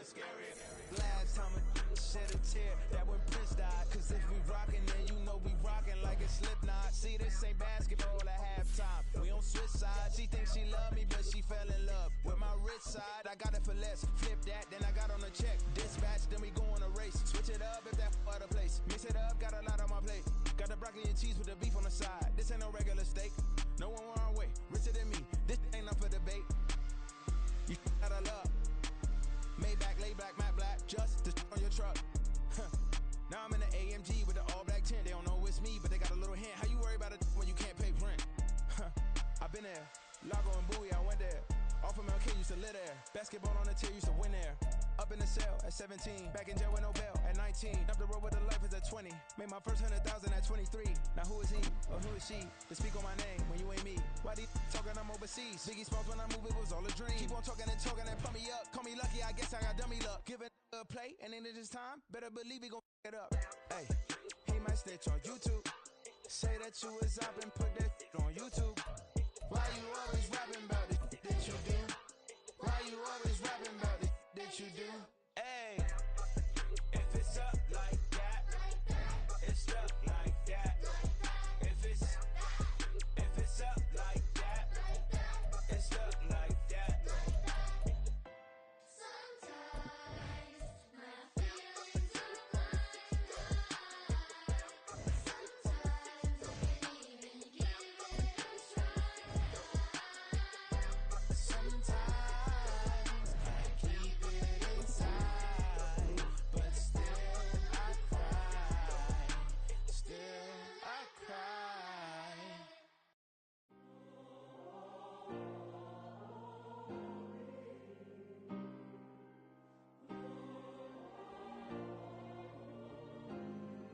Last time a shed a tear, that when Prince died. Cause if we rockin', then you know we rockin' like a Slipknot. See, this ain't basketball at halftime. We on switch sides. She thinks she love me, but she fell in love with my rich side. I got it for less. Flip that, then I got on a check. Dispatch, then we go on a race. Switch it up if that other place. Mix it up, got a lot on my plate. Got the broccoli and cheese with the beef on the side. This ain't no regular steak. No one wrong way. Richer than me. This ain't up for debate. You out of love. Maybach, lay black, matte black. Just to on your truck. Now I'm in the AMG with the all black tint. They don't know it's me, but they got a little hint. How you worry about it when you can't pay rent? I've been there. Lago and Bowie, I went there. Off of MLK, used to live there. Basketball on the tier, used to win there. Up in the cell at 17. Back in jail with no bail at 19. Up the road with the life is at 20. Made my first 100,000 at 23. Now who is he or who is she to speak on my name when you ain't me? Why these talking I'm overseas? Biggie Smalls when I move, it was all a dream. Keep on talking and pump me up. Call me lucky, I guess I got dummy luck. Give it a play and then it is time. Better believe he gon' it up. Hey, he might snitch on YouTube. Say that you was up and put that on YouTube. Why you always rapping about it? Did you do? Why you always rapping about it? Did you do? Hey, if it's up like that, it's up like that. If it's up like that, it's up like that. Sometimes my feelings are blind. Sometimes I can't even give it a try. Sometimes I keep it inside, but still I cry. Still I cry.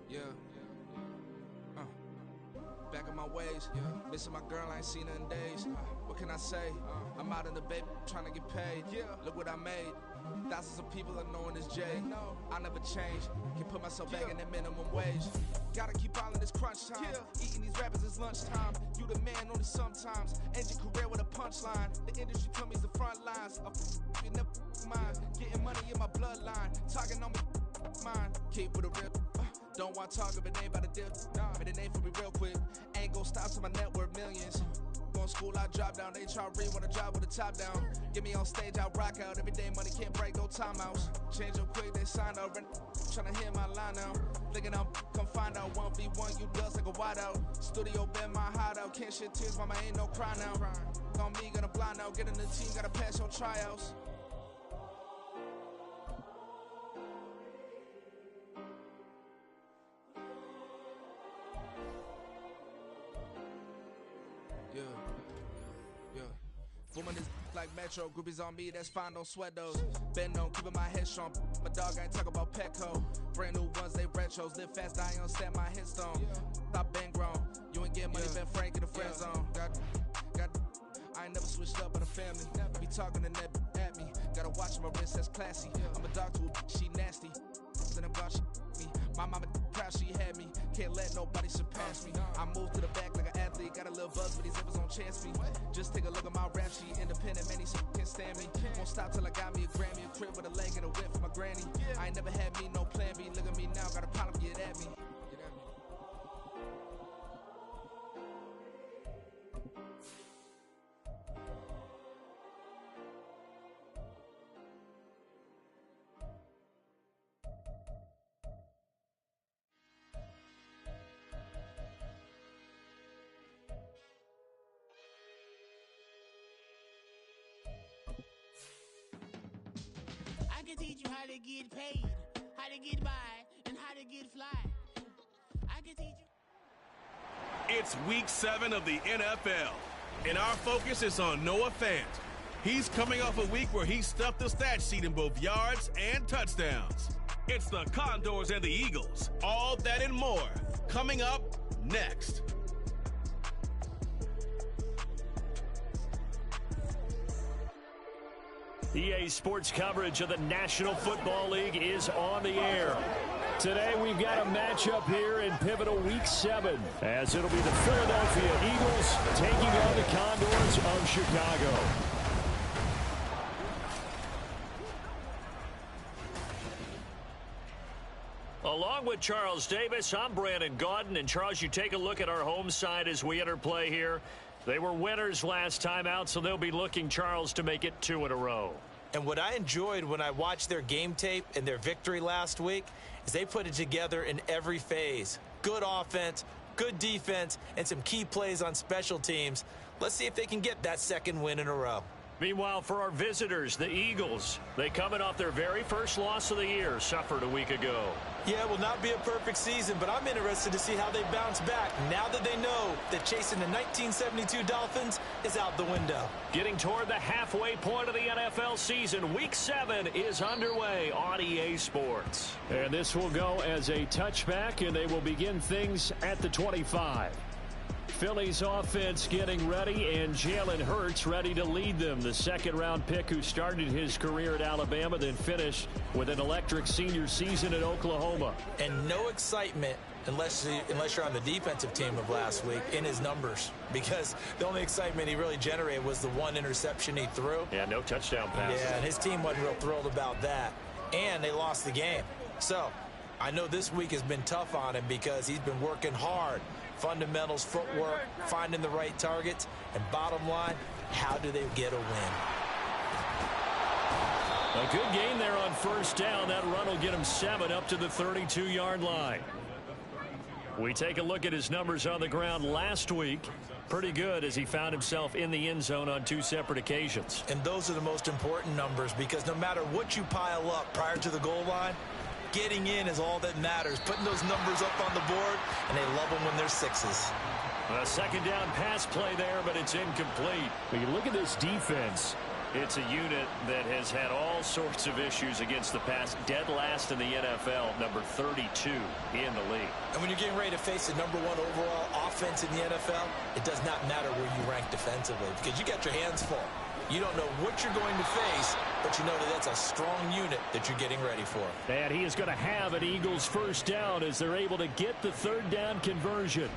Yeah. Back in my ways, missing my girl, I ain't seen her in days. What can I say? I'm out in the baby, trying to get paid. Look what I made. Thousands of people are knowing this Jay. I never change. Can put myself back in that minimum wage. Gotta keep all in this crunch time. Eating these rappers is lunchtime. You the man only sometimes. End your career with a punchline. The industry told me it's the front lines. You never mind. Getting money in my bloodline. Talking on me, mine. Keep with a real. Don't want to talk if it ain't about a deal. Made a name for me real quick. Ain't gon' stop till my net worth millions. Going to school, I drop down. They try to read when I drop with the top down. Get me on stage, I rock out. Every day money can't break, no timeouts. Change up quick, they sign up. Tryna hear my line now. Thinking I'm come find out 1v1, you dust like a wideout. Studio been my hideout. Can't shed tears, mama, ain't no cry now. On me, gonna blind out. Get in the team, gotta pass your tryouts. Woman is like Metro, groupies on me, that's fine, don't sweat those. Bend on, keeping my head strong. My dog ain't talk about Petco. Brand new ones, they retros. Live fast, die on set my headstone. Stop been grown. You ain't getting money, been Frank in the friend zone. Got, I ain't never switched up on the family. Be talking to net at me. Gotta watch my wrist, that's classy. I'm a dog to a she nasty. Then I'm gone, she me. My mama proud she had me. Can't let nobody surpass me. I moved to the back like an athlete. Got a little buzz, but these zippers don't chance me. Just take a look at my rap sheet. Independent, man, these can't stand me. Won't stop till I got me a Grammy. A crib with a leg and a whip for my granny. I ain't never had me no plan B. Look at me now, got a problem, get at me. I can teach you how to get paid, how to get by, and how to get fly. I can teach you. It's week 7 of the NFL, and our focus is on Noah Fant. He's coming off a week where he stuffed the stat sheet in both yards and touchdowns. It's the Condors and the Eagles. All that and more coming up next. EA Sports coverage of the National Football League is on the air. Today we've got a matchup here in pivotal week 7, as it'll be the Philadelphia Eagles taking on the Condors of Chicago. Along with Charles Davis, I'm Brandon Gaudin. And, Charles, you take a look at our home side as we enter play here. They were winners last time out, so they'll be looking, Charles, to make it 2 in a row. And what I enjoyed when I watched their game tape and their victory last week is they put it together in every phase. Good offense, good defense, and some key plays on special teams. Let's see if they can get that second win in a row. Meanwhile, for our visitors, the Eagles, they coming off their very first loss of the year, suffered a week ago. Yeah, it will not be a perfect season, but I'm interested to see how they bounce back now that they know that chasing the 1972 Dolphins is out the window. Getting toward the halfway point of the NFL season, Week 7 is underway on EA Sports. And this will go as a touchback, and they will begin things at the 25. Philly's offense getting ready, and Jalen Hurts ready to lead them. The second-round pick who started his career at Alabama, then finished with an electric senior season at Oklahoma. And no excitement unless you're on the defensive team of last week in his numbers, because the only excitement he really generated was the one interception he threw. Yeah, no touchdown passes. Yeah, and his team wasn't real thrilled about that. And they lost the game. So I know this week has been tough on him because he's been working hard. Fundamentals, footwork, finding the right targets, and bottom line, how do they get a win? A good gain there on first down. That run will get him 7 up to the 32-yard line. We take a look at his numbers on the ground last week. Pretty good as he found himself in the end zone on 2 separate occasions. And those are the most important numbers, because no matter what you pile up prior to the goal line, getting in is all that matters. Putting those numbers up on the board, and they love them when they're 6s. A second down pass play there, but it's incomplete. When you look at this defense, it's a unit that has had all sorts of issues against the pass. Dead last in the NFL, number 32 in the league. And when you're getting ready to face the number 1 overall offense in the NFL, it does not matter where you rank defensively, because you got your hands full. You don't know what you're going to face, but you know that that's a strong unit that you're getting ready for. And he is going to have an Eagles first down as they're able to get the third down conversion.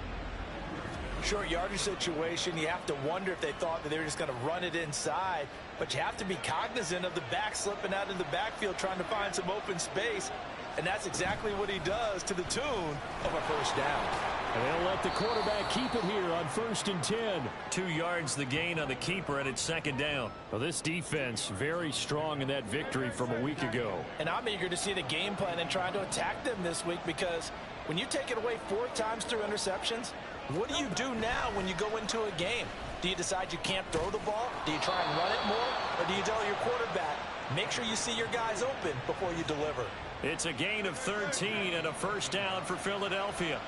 Short yardage situation, you have to wonder if they thought that they were just going to run it inside, but you have to be cognizant of the back slipping out in the backfield trying to find some open space, and that's exactly what he does to the tune of a first down. And they'll let the quarterback keep it here on 1st and 10. 2 yards the gain on the keeper, and it's second down. Well, this defense very strong in that victory from a week ago. And I'm eager to see the game plan and try to attack them this week, because when you take it away 4 times through interceptions, what do you do now when you go into a game? Do you decide you can't throw the ball? Do you try and run it more? Or do you tell your quarterback, make sure you see your guys open before you deliver? It's a gain of 13 and a first down for Philadelphia.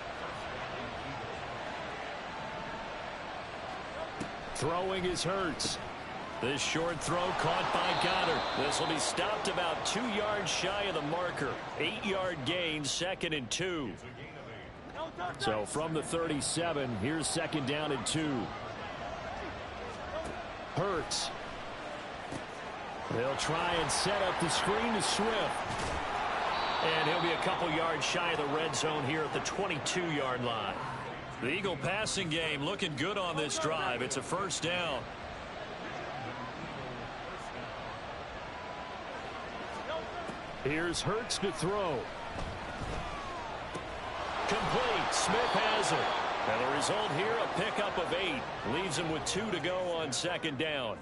Throwing is Hurts. This short throw caught by Goddard. This will be stopped about 2 yards shy of the marker. 8-yard gain, 2nd and 2. So from the 37, here's second down and 2. Hurts. They'll try and set up the screen to Swift. And he'll be a couple yards shy of the red zone here at the 22-yard line. The Eagle passing game looking good on this drive. It's a first down. Here's Hurts to throw. Complete. Smith has it. And the result here, a pickup of 8. Leaves him with 2 to go on second down.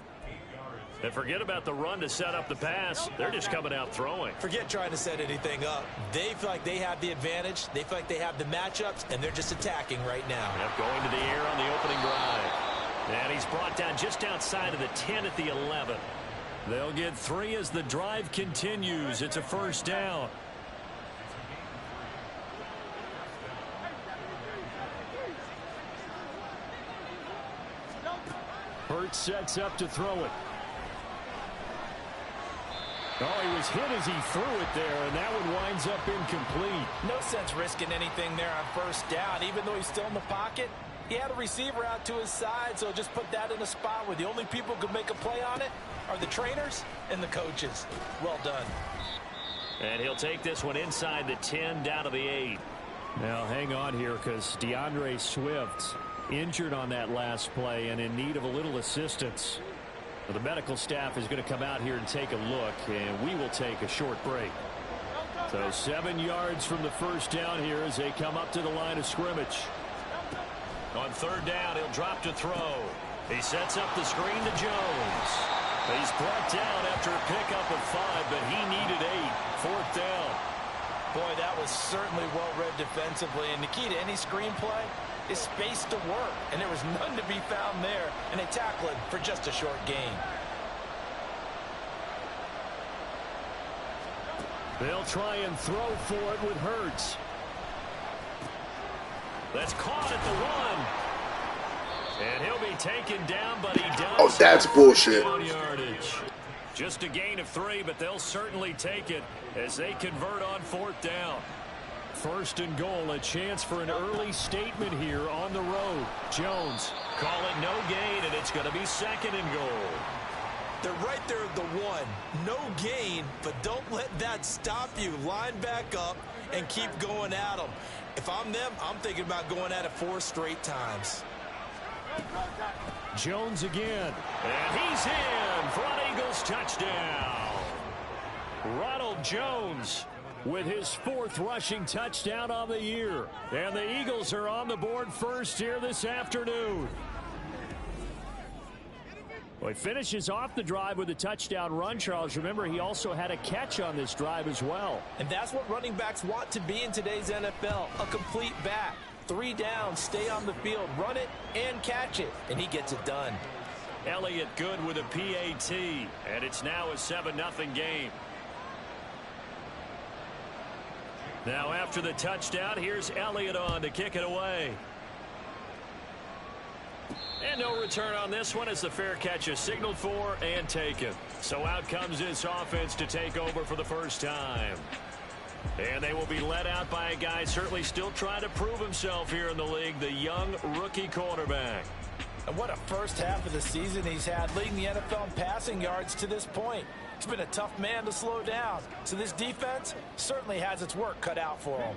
And forget about the run to set up the pass. They're just coming out throwing. Forget trying to set anything up. They feel like they have the advantage. They feel like they have the matchups, and they're just attacking right now. Yep, going to the air on the opening drive. And he's brought down just outside of the 10 at the 11. They'll get 3 as the drive continues. It's a first down. Hurts sets up to throw it. Oh, he was hit as he threw it there, and that one winds up incomplete. No sense risking anything there on first down. Even though he's still in the pocket, he had a receiver out to his side, so just put that in a spot where the only people who can make a play on it are the trainers and the coaches. Well done. And he'll take this one inside the 10 down to the 8. Now hang on here, because DeAndre Swift injured on that last play and in need of a little assistance. The medical staff is going to come out here and take a look, and we will take a short break. So 7 yards from the first down here as they come up to the line of scrimmage. On third down, he'll drop to throw. He sets up the screen to Jones. He's brought down after a pickup of 5, but he needed 8. Fourth down. Boy, that was certainly well-read defensively. And the key to any screenplay is space to work. And there was none to be found there. And they tackle it for just a short gain. They'll try and throw for it with Hurts. That's caught at the 1. And he'll be taken down, but he does. Oh, that's bullshit. Yardage. Just a gain of 3, but they'll certainly take it as they convert on fourth down. First and goal, a chance for an early statement here on the road. Jones, call it no gain, and it's going to be second and goal. They're right there at the 1. No gain, but don't let that stop you. Line back up and keep going at them. If I'm them, I'm thinking about going at it 4 straight times. Jones again. And he's in for an Eagles touchdown. Ronald Jones with his 4th rushing touchdown on the year. And the Eagles are on the board first here this afternoon. Well, he finishes off the drive with a touchdown run, Charles. Remember, he also had a catch on this drive as well. And that's what running backs want to be in today's NFL, a complete back. 3 downs, stay on the field, run it, and catch it. And he gets it done. Elliott good with a PAT, and it's now a 7-0 game. Now after the touchdown, here's Elliott on to kick it away. And no return on this one as the fair catch is signaled for and taken. So out comes this offense to take over for the first time. And they will be led out by a guy certainly still trying to prove himself here in the league, the young rookie quarterback. And what a first half of the season he's had, leading the NFL in passing yards to this point. He's been a tough man to slow down. So this defense certainly has its work cut out for him.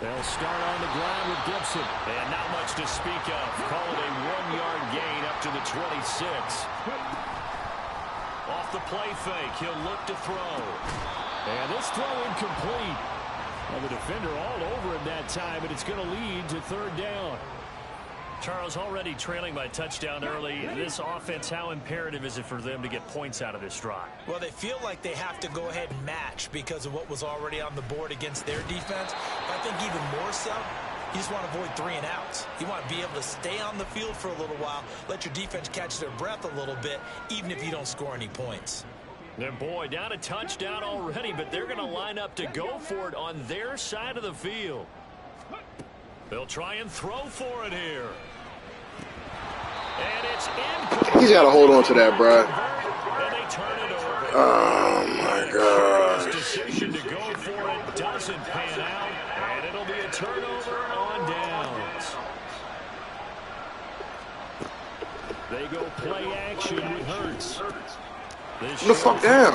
They'll start on the ground with Gibson. And not much to speak of. Call it a 1-yard gain up to the 26. Off the play fake, he'll look to throw. And this throw incomplete. Well, the defender all over him that time, but it's going to lead to third down. Charles, already trailing by touchdown early. This offense, how imperative is it for them to get points out of this drive? Well, they feel like they have to go ahead and match because of what was already on the board against their defense. But I think even more so, you just want to avoid 3 and outs. You want to be able to stay on the field for a little while, let your defense catch their breath a little bit, even if you don't score any points. And boy, down a touchdown already, but they're going to line up to go for it on their side of the field. They'll try and throw for it here. And it's incomplete. He's got to hold on to that, bro. And they turn it over. Oh, my God. His decision to go for it doesn't pan out, and it'll be a turnover on downs. They go play action with Hurts. Get the fuck down.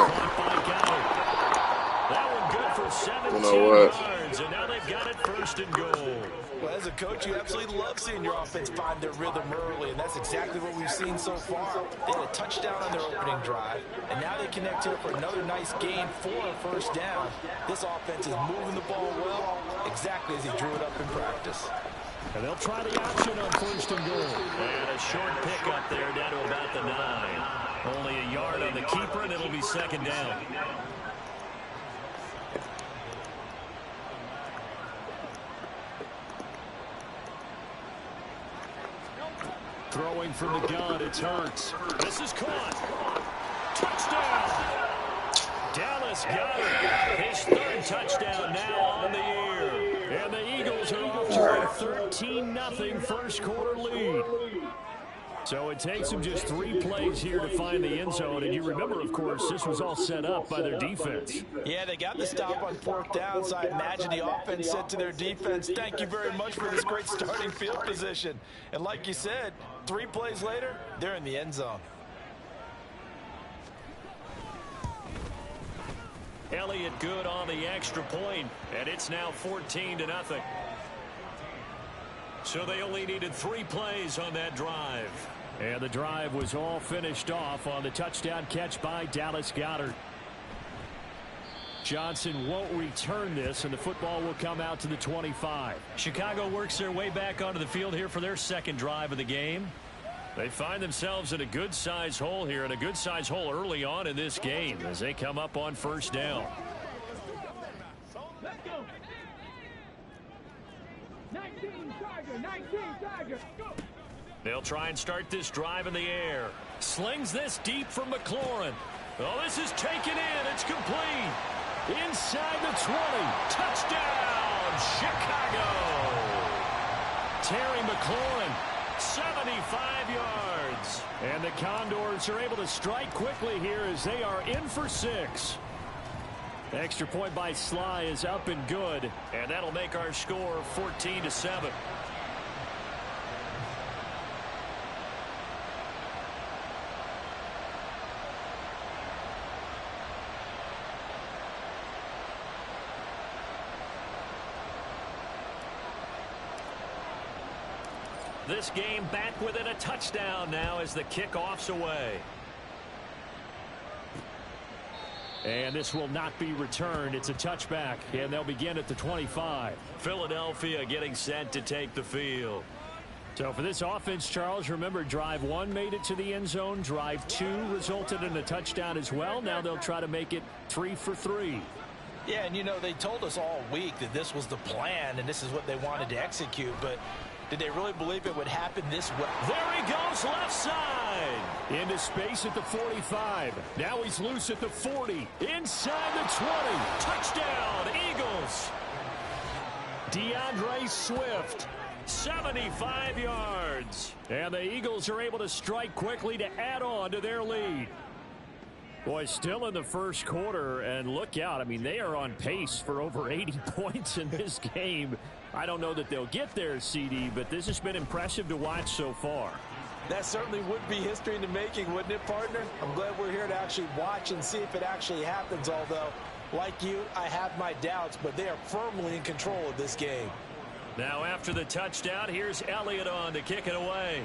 That one good for 17 yards, and now they've got it first and goal. Well, as a coach, you absolutely love seeing your offense find their rhythm early, and that's exactly what we've seen so far. They had a touchdown on their opening drive, and now they connect here for another nice gain for a first down. This offense is moving the ball well, exactly as he drew it up in practice. And they'll try the option on first and goal. And a short pickup there down to about the 9. Only a yard on the keeper, and it'll be second down. Throwing from the gun, it's Hurts. This is caught. Touchdown! Dallas got it. His 3rd touchdown now on the year. And the Eagles are off to a 13-0 first quarter lead. So it takes them just 3 plays here to find the end zone. And you remember, of course, this was all set up by their defense. Yeah, they got the stop on 4th down, so I imagine the offense said to their defense, thank you very much for this great starting field position. And like you said, 3 plays later, they're in the end zone. Elliott good on the extra point, and it's now 14-0. So they only needed 3 plays on that drive. And the drive was all finished off on the touchdown catch by Dallas Goedert. Johnson won't return this, and the football will come out to the 25. Chicago works their way back onto the field here for their second drive of the game. They find themselves in a good-sized hole here, and a good-sized hole early on in this game as they come up on first down. Let's go. 19 Tiger, go. They'll try and start this drive in the air. Slings this deep from McLaurin. Oh, this is taken in. It's complete. Inside the 20. Touchdown, Chicago. Terry McLaurin, 75 yards. And the Condors are able to strike quickly here as they are in for 6. Extra point by Sly is up and good. And that'll make our score 14-7. This game back within a touchdown now as the kickoff's away. And this will not be returned. It's a touchback, and they'll begin at the 25. Philadelphia getting set to take the field. So for this offense, Charles, remember, drive 1 made it to the end zone. Drive 2 resulted in a touchdown as well. Now they'll try to make it 3 for 3. Yeah, and, you know, they told us all week that this was the plan and this is what they wanted to execute, but did they really believe it would happen this way? There he goes, left side. Into space at the 45. Now he's loose at the 40. Inside the 20. Touchdown, Eagles. DeAndre Swift, 75 yards. And the Eagles are able to strike quickly to add on to their lead. Boy, still in the first quarter, and look out. I mean, they are on pace for over 80 points in this game. I don't know that they'll get there, CD, but this has been impressive to watch so far. That certainly would be history in the making, wouldn't it, partner? I'm glad we're here to actually watch and see if it actually happens, although, like you, I have my doubts, but they are firmly in control of this game. Now after the touchdown, here's Elliott on to kick it away.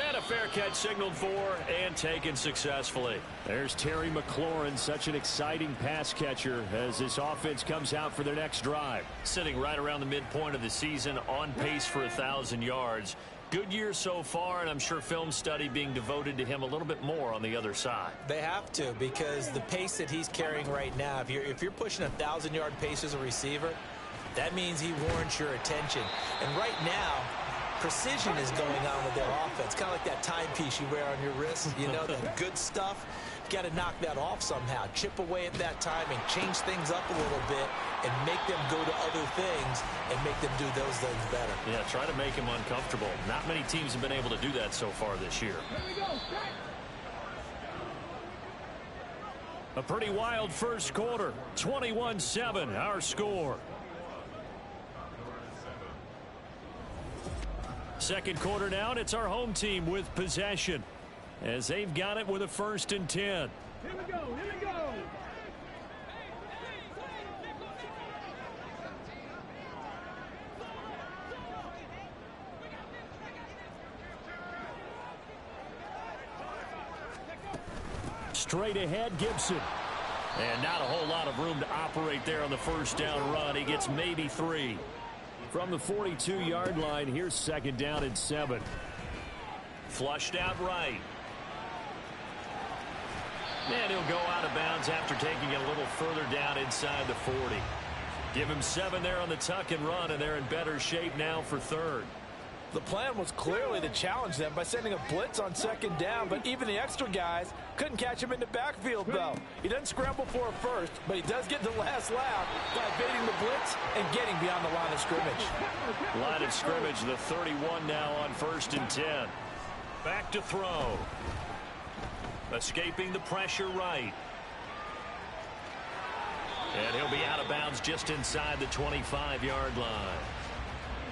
And a fair catch signaled for and taken successfully. There's Terry McLaurin, such an exciting pass catcher as this offense comes out for their next drive. Sitting right around the midpoint of the season, on pace for 1,000 yards. Good year so far, and I'm sure film study being devoted to him a little bit more on the other side. They have to, because the pace that he's carrying right now, if you're pushing 1,000-yard pace as a receiver, that means he warrants your attention. And right now, precision is going on with their offense. Kind of like that timepiece you wear on your wrist. You know, that good stuff. You got to knock that off somehow. Chip away at that timing. Change things up a little bit and make them go to other things and make them do those things better. Yeah, try to make him uncomfortable. Not many teams have been able to do that so far this year. A pretty wild first quarter. 21-7, our score. Second quarter now, and it's our home team with possession as they've got it with a 1st and 10. Here we go. Straight ahead, Gibson. And not a whole lot of room to operate there on the first down run. He gets maybe 3. From the 42-yard line, here's 2nd down and 7. Flushed out right. And he'll go out of bounds after taking it a little further down inside the 40. Give him 7 there on the tuck and run, and they're in better shape now for 3rd. The plan was clearly to challenge them by sending a blitz on 2nd down, but even the extra guys couldn't catch him in the backfield, though. He doesn't scramble for a first, but he does get the last laugh by evading the blitz and getting beyond the line of scrimmage. Line of scrimmage, the 31 now on 1st and 10. Back to throw. Escaping the pressure right. And he'll be out of bounds just inside the 25-yard line.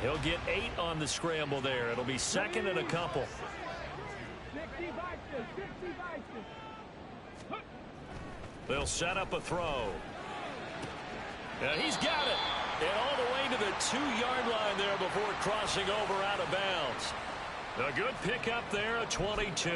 He'll get 8 on the scramble there. It'll be 2nd and a couple. They'll set up a throw. And he's got it. And all the way to the 2-yard line there before crossing over out of bounds. A good pickup there, a 22.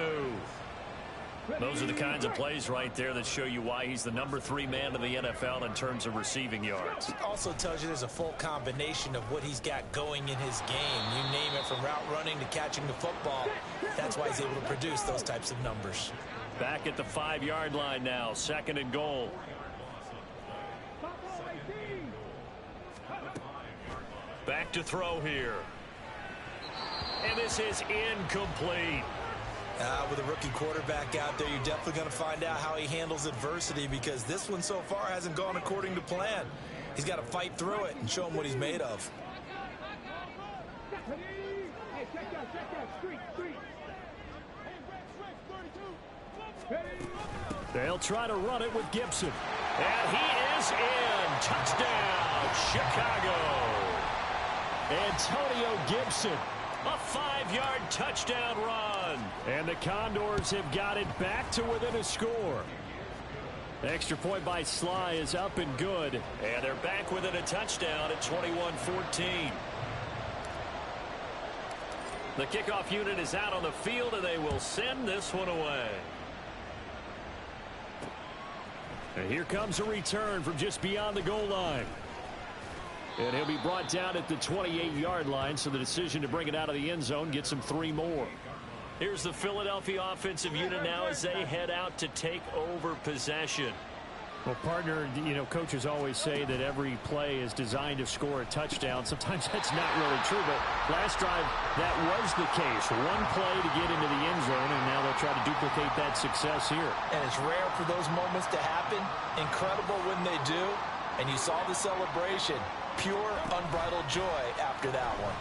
Those are the kinds of plays right there that show you why he's the #3 man in the NFL in terms of receiving yards. It also tells you there's a full combination of what he's got going in his game. You name it, from route running to catching the football. That's why he's able to produce those types of numbers. Back at the 5-yard line now, 2nd and goal. Back to throw here. And this is incomplete. With a rookie quarterback out there, you're definitely going to find out how he handles adversity, because this one so far hasn't gone according to plan. He's got to fight through it and show him what he's made of. They'll try to run it with Gibson. And he is in. Touchdown, Chicago. Antonio Gibson. A 5-yard touchdown run. And the Condors have got it back to within a score. Extra point by Sly is up and good. And they're back within a touchdown at 21-14. The kickoff unit is out on the field, and they will send this one away. And here comes a return from just beyond the goal line. And he'll be brought down at the 28-yard line, so the decision to bring it out of the end zone gets him 3 more. Here's the Philadelphia offensive unit now as they head out to take over possession. Well, partner, you know, coaches always say that every play is designed to score a touchdown. Sometimes that's not really true, but last drive, that was the case. One play to get into the end zone, and now they'll try to duplicate that success here. And it's rare for those moments to happen. Incredible when they do. And you saw the celebration. Pure, unbridled joy after that one.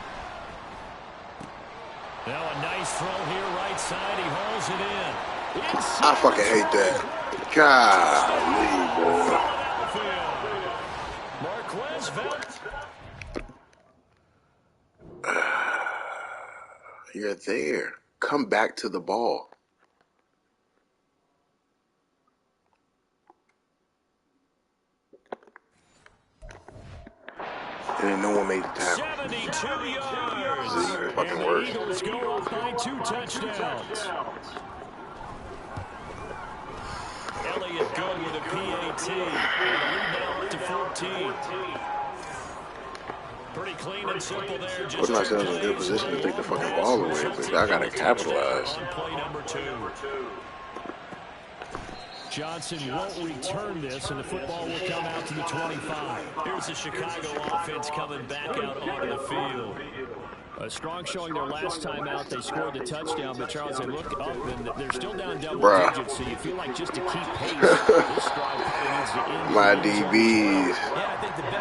Now a nice throw here, right side. He hauls it in. I fucking hate that. Golly, boy. You're there. Come back to the ball. And no one made the tackle. 72 yards. This is even fucking worse. And the Eagles go up by 2 touchdowns. Elliott good with a PAT. And the lead now up to 14. Pretty clean and simple there. Just put myself in a good position to take the fucking ball away, but I gotta capitalize. On play number 2. Johnson won't return this, and the football will come out to the 25. Here's the Chicago offense coming back out onto the field. A strong showing their last time out. They scored the touchdown, but Charles, they look up, and they're still down double digits, so you feel like just to keep pace, this drive probably needs to end. My DBs,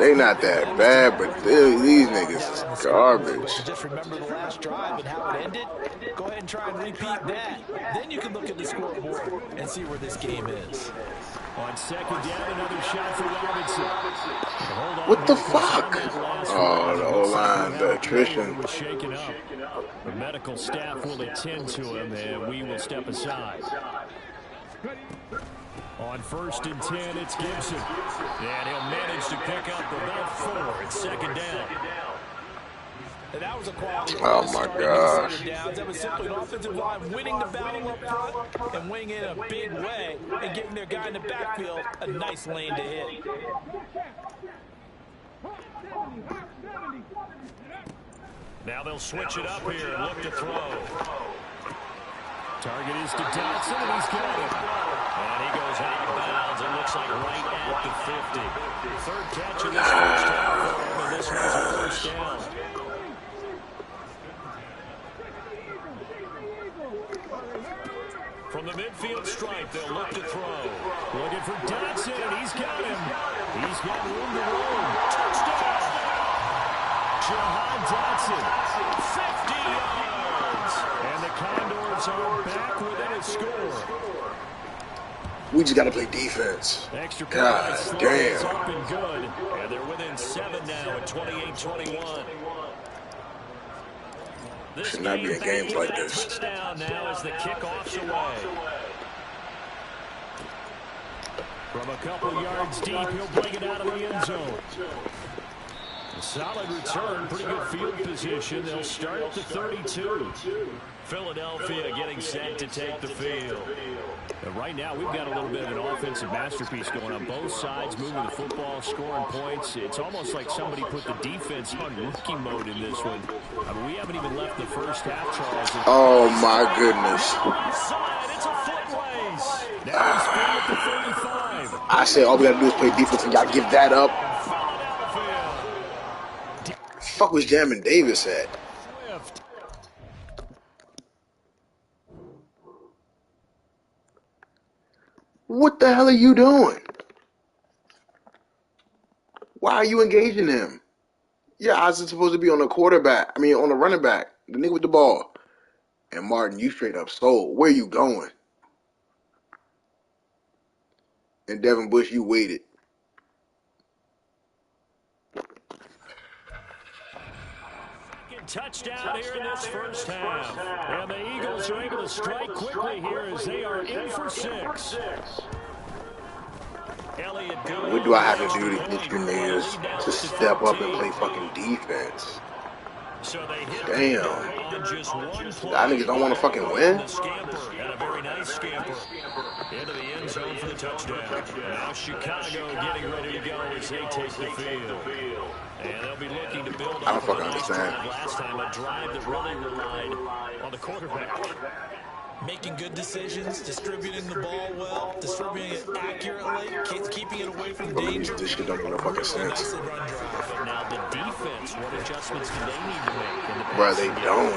they not that bad, but these niggas is garbage. Just remember the last drive and how it ended. Go ahead and try and repeat that. Then you can look at the scoreboard and see where this game is. On 2nd down, another shot for Robinson. What the fuck? Oh, the O-line, the attrition. Shaken up. The medical staff will attend to him, and we will step aside. On 1st and 10, it's Gibson. And he'll manage to pick up about 4 at 2nd down. And that was a quality. Oh my gosh. That was simply an offensive line winning the battle up front and winning in a big way and giving their guy in the backfield a nice lane to hit. Now they'll switch it up here and look to throw. Target is to Dotson, and he's got it. And he goes out of bounds. It looks like right at the 50. 3rd catch of this first half, and this one's a 1st down. From the midfield stripe, they'll look to throw. Looking for Dotson, and he's got him. He's got room to roll. Touchdown! Jahan Dotson, 50 yards. And the Condors are back within a score. We just gotta play defense. Extra God damn. Up and good. And they're within 7 now at 28-21. Should not be in games like this. Touchdown now as the kickoff's away. From a couple yards deep, he'll bring it out of the end zone. A solid return, pretty good field position. They'll start at the 32. Philadelphia getting set to take the field. And right now, we've got a little bit of an offensive masterpiece going on. Both sides moving the football, scoring points. It's almost like somebody put the defense on rookie mode in this one. I mean, we haven't even left the first half, Charles. Oh, my goodness. It's a foot race. Now he's at the 35. I said all we got to do is play defense, and y'all give that up. The fuck was jamming Davis at? What the hell are you doing? Why are you engaging him? Your eyes are supposed to be on the quarterback. I mean, on the running back. The nigga with the ball. And Martin, you straight up sold. Where you going? And Devin Bush, you waited. Touchdown here in this first half. And the Eagles are able to strike quickly here as they are in for 6. What do I have to do to get you niggas to step up and play fucking defense? Damn. Y'all niggas don't want to fucking win? And a very nice scamper into the end zone for the touchdown. Now Chicago getting ready to go as they take the field. And they'll be looking to build I don't fucking understand. Last time, a drive that really relied on the quarterback. Making good decisions, distributing the ball well, distributing it accurately, keeping it away from danger. This shit don't make no fucking sense. But now the defense, what adjustments do they need to make? Bruh, they don't.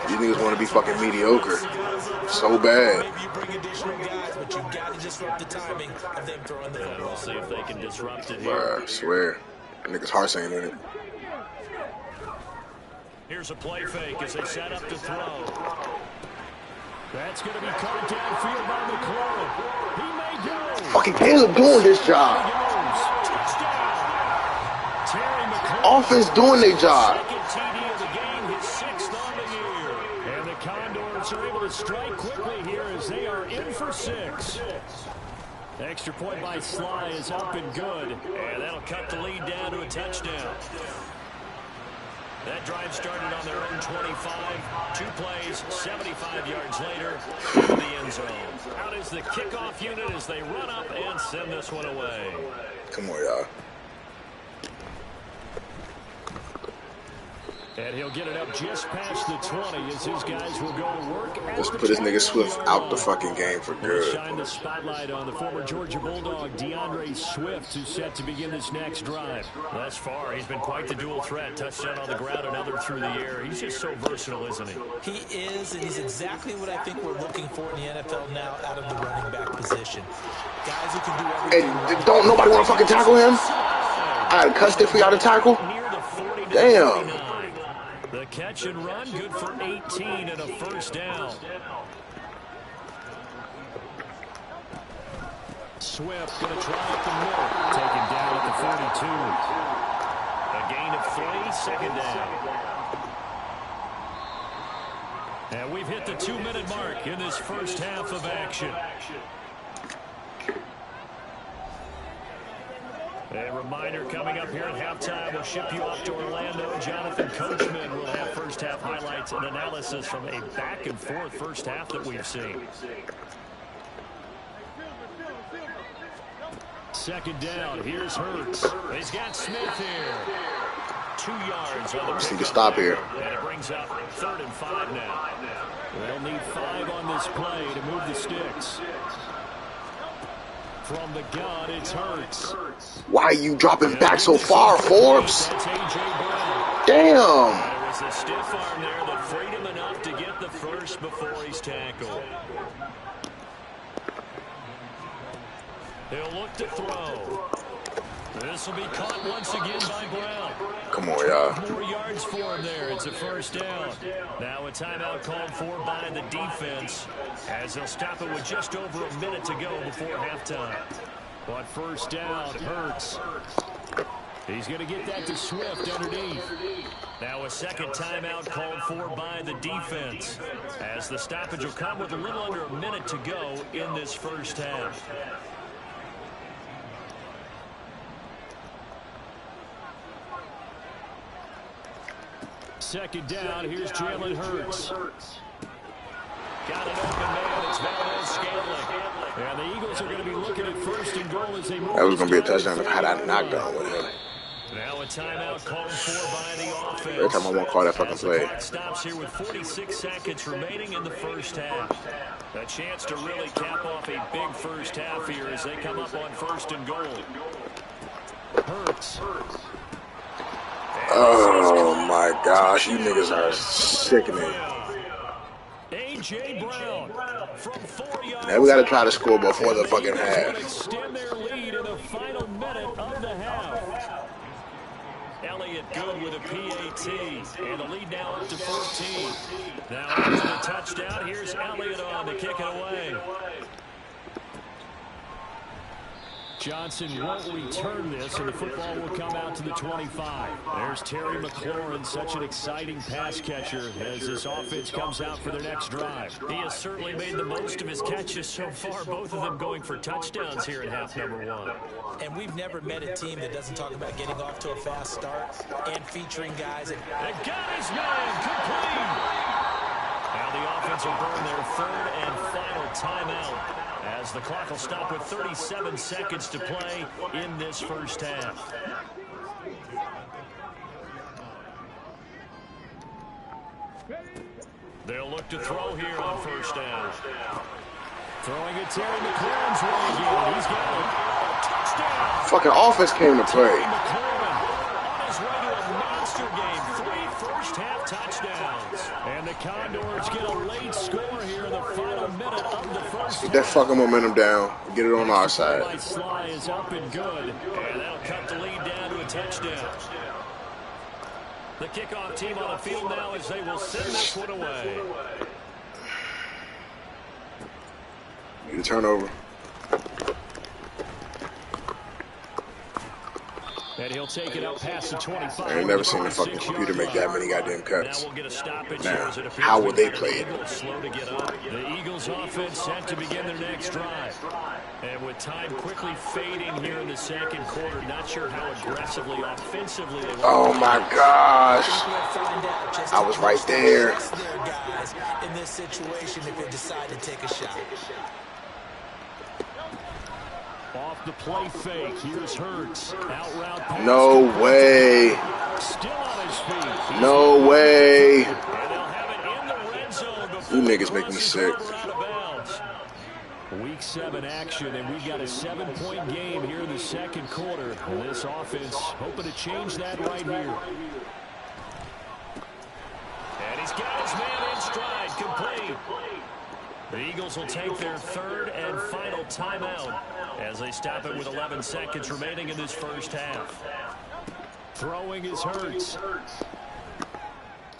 These niggas want to be fucking mediocre. So bad. Maybe you bring additional guys, but you got to disrupt the timing of them throwing the football. We'll see if they can disrupt it here. Bruh, I swear. That nigga's heart's ain't in it. Here's a play fake as they set up to throw. That's going to be caught downfield by McClellan. He may go. Fucking Caleb doing this job. Offense doing their job. Second TD of the game, his 6th on the year. And the Condors are able to strike quickly here as they are in for 6. Extra point by Sly is up and good. And that'll cut the lead down to a touchdown. That drive started on their own 25. 2 plays, 75 yards later, into the end zone. Out is the kickoff unit as they run up and send this one away. Come on, y'all. And he'll get it up just past the 20 as his guys will go to work. Let's put this nigga Swift out the fucking game for good. Shine the spotlight on the former Georgia Bulldog, DeAndre Swift, who's set to begin this next drive. Thus far, he's been quite the dual threat. Touchdown on the ground, another through the air. He's just so versatile, isn't he? He is, and he's exactly what I think we're looking for in the NFL now out of the running back position. Guys who can do everything. And don't nobody want to fucking tackle him? I had cussed it for y'all to tackle? Damn. The catch and run, good for 18 and a first down. Swift going to try up the middle. Taken down at the 42. A gain of 3, second down. And we've hit the 2-minute mark in this first half of action. A reminder coming up here at halftime, we'll ship you off to Orlando. Jonathan Coachman will have first half highlights and analysis from a back and forth first half that we've seen. Second down, here's Hurts. He's got Smith here. 2 yards on the Just need to stop here. And it brings up 3rd and 5 now. They'll need 5 on this play to move the sticks. From the gun, it's Hurts. Why are you dropping back so far, Forbes? Damn. There was a stiff arm there that freed him enough to get the first before he's tackled. He'll look to throw. This will be caught once again by Brown. Come on, y'all. 4 yards for him there. It's a first down. Now a timeout called for by the defense as they'll stop it with just over a minute to go before halftime. But first down, Hurts. He's going to get that to Swift underneath. Now a second timeout called for by the defense as the stoppage will come with a little under a minute to go in this first half. second down. Here's Jalen Hurts. Got an open man. It's Valdez-Scantling. And the Eagles are going to be looking at first and goal as they move. That was going to be a touchdown if I had a knockdown with him. Now a timeout called for by the offense. Every time I want to call that fucking play. The clock stops here with 46 seconds remaining in the first half. A chance to really cap off a big first half here as they come up on first and goal. Hurts. Oh my gosh, you niggas are sickening. A.J. Brown from 4 yards. Now we got to try to score before the fucking half. Extend their lead in the final minute of the half. Elliott good with a PAT, and the lead now up to 14. Now after the touchdown, here's Elliott on to kick it away. Johnson won't return this, and the football will come out to the 25. There's Terry McLaurin, such an exciting pass catcher as this offense comes out for their next drive. He has certainly made the most of his catches so far, both of them going for touchdowns here in half number 1. And we've never met a team that doesn't talk about getting off to a fast start and featuring guys. That got his man complete. Now the offense will burn their third and final timeout, as the clock will stop with 37 seconds to play in this first half. They'll look to throw here on first down. Throwing it Terry McLaurin's way again. He's got it. Touchdown. Fucking offense came to play. McLaurin on his way to a monster game. 3 first-half touchdowns. And the Condors get a late score here in the final minute of the first. Get that fucking momentum down. Get it on our side. Sly is up and good. And that'll cut the lead down to a touchdown. The kickoff team on the field now as they will send this one away. Need a turnover. And he'll take it up past the 25. I ain't never seen a fucking computer make that many goddamn cuts. Now we'll get a stoppage. Now, how would they play it? Slow to get up. The Eagles offense set to begin their next drive. And with time quickly fading here in the second quarter, not sure how aggressively, offensively they want. Oh my gosh. I was right there. In this situation, if they decide to take a shot. Off the play fake, here's Hurts. Out route pass. No way. Still on his feet. No way. And they'll have it in the red zone before You niggas make me sick. Week 7 action, and we've got a 7-point game here in the second quarter. And this offense hoping to change that right here. And he's got his man in stride, complete. The Eagles will take their third and final timeout as they stop it with 11 seconds remaining in this first half. Throwing is Hurts.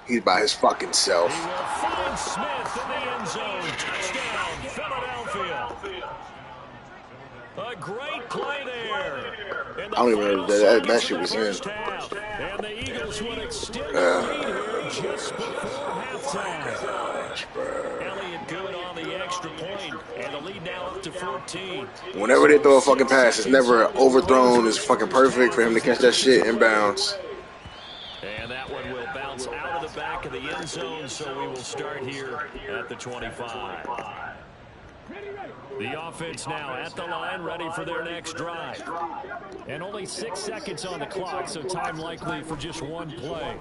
He's by his fucking self. He will find Smith in the end zone. Touchdown, Philadelphia. A great play there. I don't even know that shit was in. And the Eagles will extend the lead here just before halftime. Gosh, bro. Elliott good on the extra point, and the lead now up to 14. Whenever they throw a fucking pass, it's never overthrown. It's fucking perfect for him to catch that shit inbounds. And that one will bounce out of the back of the end zone, so we will start here at the 25. The offense now at the line, ready for their next drive. And only 6 seconds on the clock, so time likely for just one play.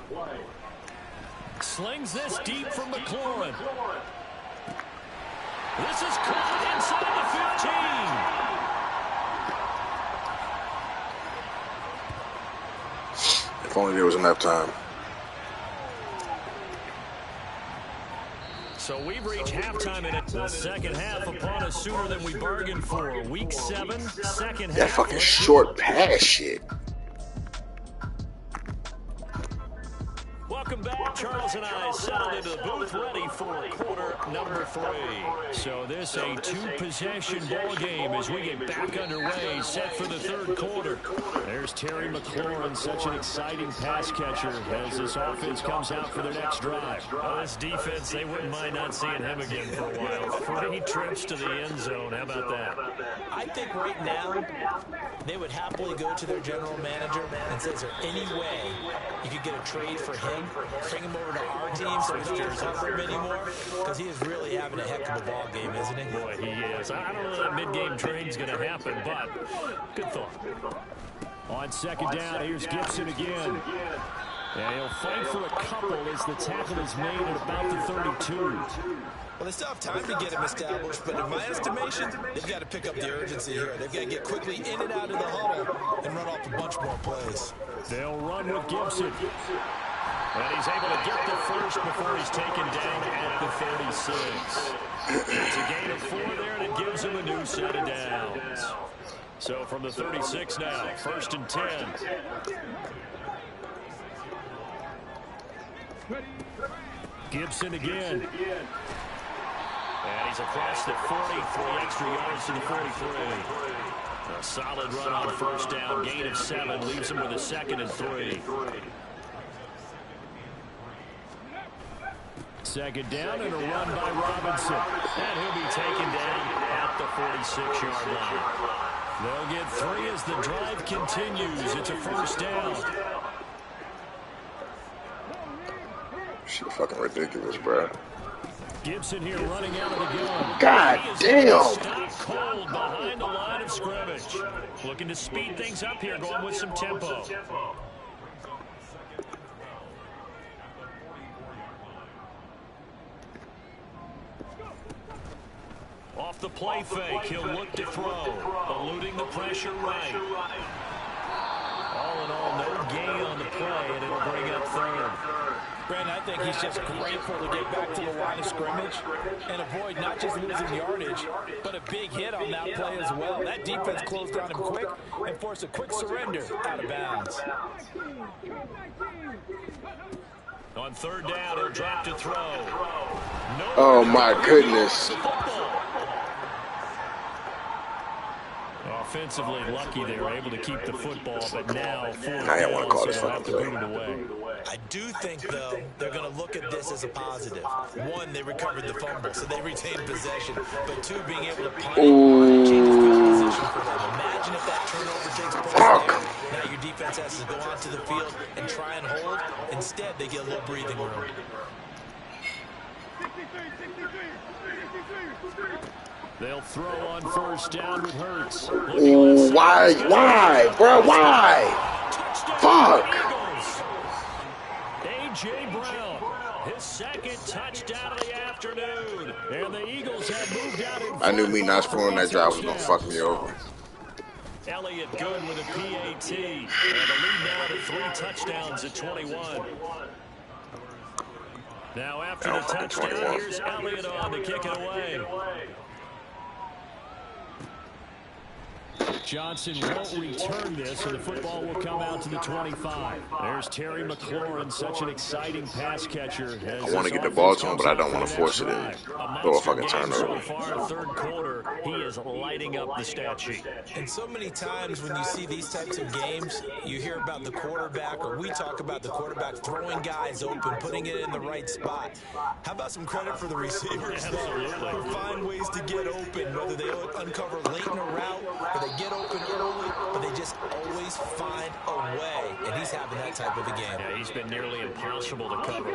Slings this deep from McLaurin. This is caught inside the 15. If only there was enough time. So we've reached halftime in it. The second half upon us sooner than we bargained for. Week 7, second half. That fucking short pass shit. Welcome back. Charles and I settled into the booth. both ready for quarter number 3. So this a 2-possession ball game as we get back underway, set for the third quarter. There's Terry McLaurin, such an exciting pass catcher as this offense comes out for their next drive. This defense, they wouldn't mind not seeing him again for a while. 3 trips to the end zone. How about that? I think right now they would happily go to their general manager and say, is there any way you could get a trade for him, bring him over to our team so we don't have to cover him anymore? Because he is really having a heck of a ball game, isn't he? Boy, he is. I don't know that mid-game trade's going to happen, but good thought. On second down, here's Gibson again. And he'll fight for a couple as the tackle is made at about the 32. Well, they still have time to get him established, but in my estimation, they've got to pick up the urgency here. They've got to get quickly in and out of the huddle and run off a bunch more plays. They'll run with Gibson. And he's able to get the first before he's taken down at the 36. It's a gain of 4 there, and it gives him a new set of downs. So from the 36 now, 1st and 10. Gibson again. And he's across the 40, 3 extra yards to the 43. A solid run on 1st down, gain of 7, leaves him with a 2nd and 3. 2nd down and a run by Robinson. And he'll be taken down at the 46-yard line. They'll get 3 as the drive continues. It's a 1st down. Shit fucking ridiculous, bro. Gibson here running out of the gun. God damn. Stop cold behind the line of scrimmage. Looking to speed things up here, going with some tempo. Off the play fake, he'll look to throw, eluding the pressure right. All in all, no gain on the play, and it'll bring up 3rd. Brandon, I think he's just grateful to get back to the line of scrimmage and avoid not just losing yardage, but a big hit on that play as well. That defense closed down him quick and forced a quick surrender out of bounds. On 3rd down, he'll drop to throw. No, oh, my goodness. Offensively lucky they were able to keep the football, but now 4th I don't want to call this down, so fucking they'll have to boot it away. I do think, though, they're going to look at this as a positive. 1, they recovered the fumble, so they retained possession. But 2, being able to punt it, change the field position for them. Imagine if that turnover takes place there. Now your defense has to go onto the field and try and hold. Instead, they get a little breathing room. They'll throw on 1st down with Hurts. Ooh, why, bro, why? Fuck. A.J. Brown, his 2nd touchdown of the afternoon. And the Eagles have moved out in front. I knew me not scoring that drive was going to fuck me over. Elliott good with a PAT. And the lead now to 3 touchdowns at 21. Now after the touchdown, 21. here's Elliott on to kick it away. Johnson won't return this, and the football will come out to the 25. There's Terry McLaurin, such an exciting pass catcher. I want to get the ball to him, but I don't want to force it in. Throw a fucking turnover. So far, 3rd quarter, he is lighting up the stat sheet. And so many times when you see these types of games, you hear about the quarterback, or we talk about the quarterback throwing guys open, putting it in the right spot. How about some credit for the receivers, though, who find ways to get open, whether they uncover late in a route or they get open early, but they just always find a way, and he's having that type of a game. Yeah, he's been nearly impossible to cover.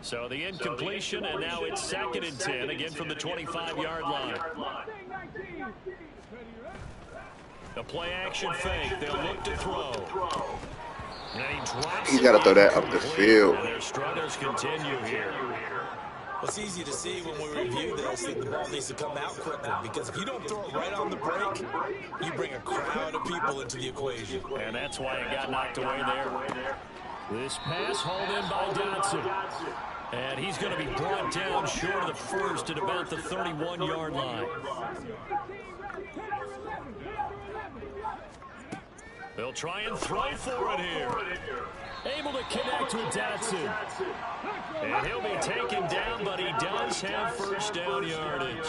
So the incompletion, and now it's 2nd and 10, again from the 25-yard line. The play action fake, they'll look to throw. And he drops. He's got to throw that up the field. And their struggles continue here. Well, it's easy to see when we review this that the ball needs to come out quicker, because if you don't throw it right on the break, you bring a crowd of people into the equation. And that's why it got knocked away there. This pass hauled in by Dotson. And he's going to be brought down short of the first at about the 31-yard line. They'll try and throw for it here. Able to connect with Dotson. And he'll be taken down, but he does have first down yardage.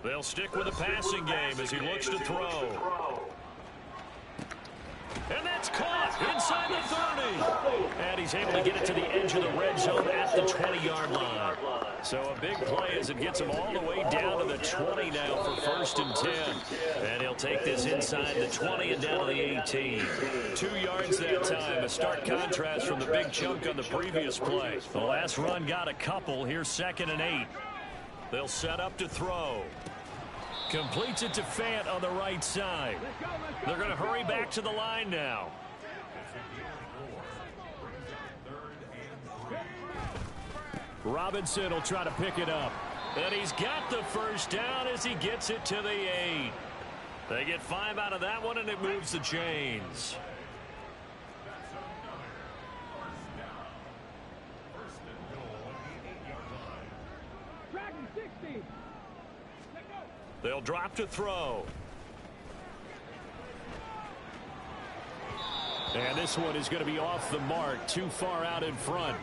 They'll stick with the passing game as he looks to throw. And that's caught inside the 30. And he's able to get it to the edge of the red zone at the 20-yard line. So a big play as it gets him all the way down to the 20 now for 1st and 10. And he'll take this inside the 20 and down to the 18. 2 yards that time. A stark contrast from the big chunk on the previous play. The last run got a couple. Here's 2nd and 8. They'll set up to throw. Completes it to Fant on the right side. They're going to hurry back to the line now. Robinson will try to pick it up. And he's got the first down as he gets it to the 8. They get 5 out of that one, and it moves the chains. They'll drop to throw. And this one is going to be off the mark, too far out in front.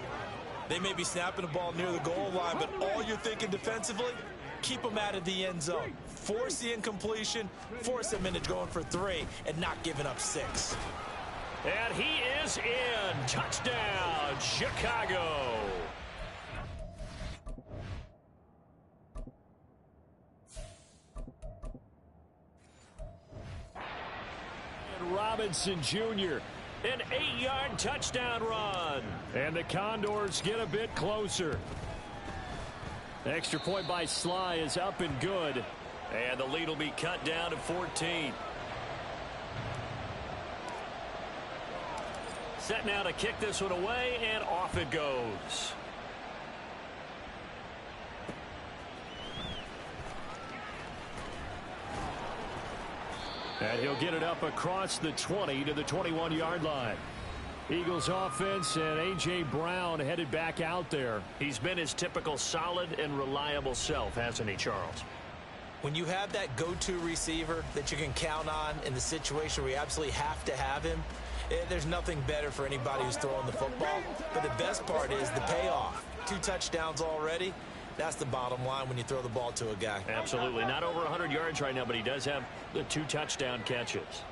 They may be snapping the ball near the goal line, but all you're thinking defensively, keep them out of the end zone. Force the incompletion, force them into going for 3, and not giving up 6. And he is in. Touchdown, Chicago. Robinson Jr., an 8-yard touchdown run. And the Condors get a bit closer. Extra point by Sly is up and good. And the lead will be cut down to 14. Set now to kick this one away, and off it goes. And he'll get it up across the 20 to the 21-yard line. Eagles offense and A.J. Brown headed back out there. He's been his typical solid and reliable self, hasn't he, Charles? When you have that go-to receiver that you can count on in the situation where you absolutely have to have him, there's nothing better for anybody who's throwing the football. But the best part is the payoff. 2 touchdowns already. That's the bottom line when you throw the ball to a guy. Absolutely. Not over 100 yards right now, but he does have the 2 touchdown catches.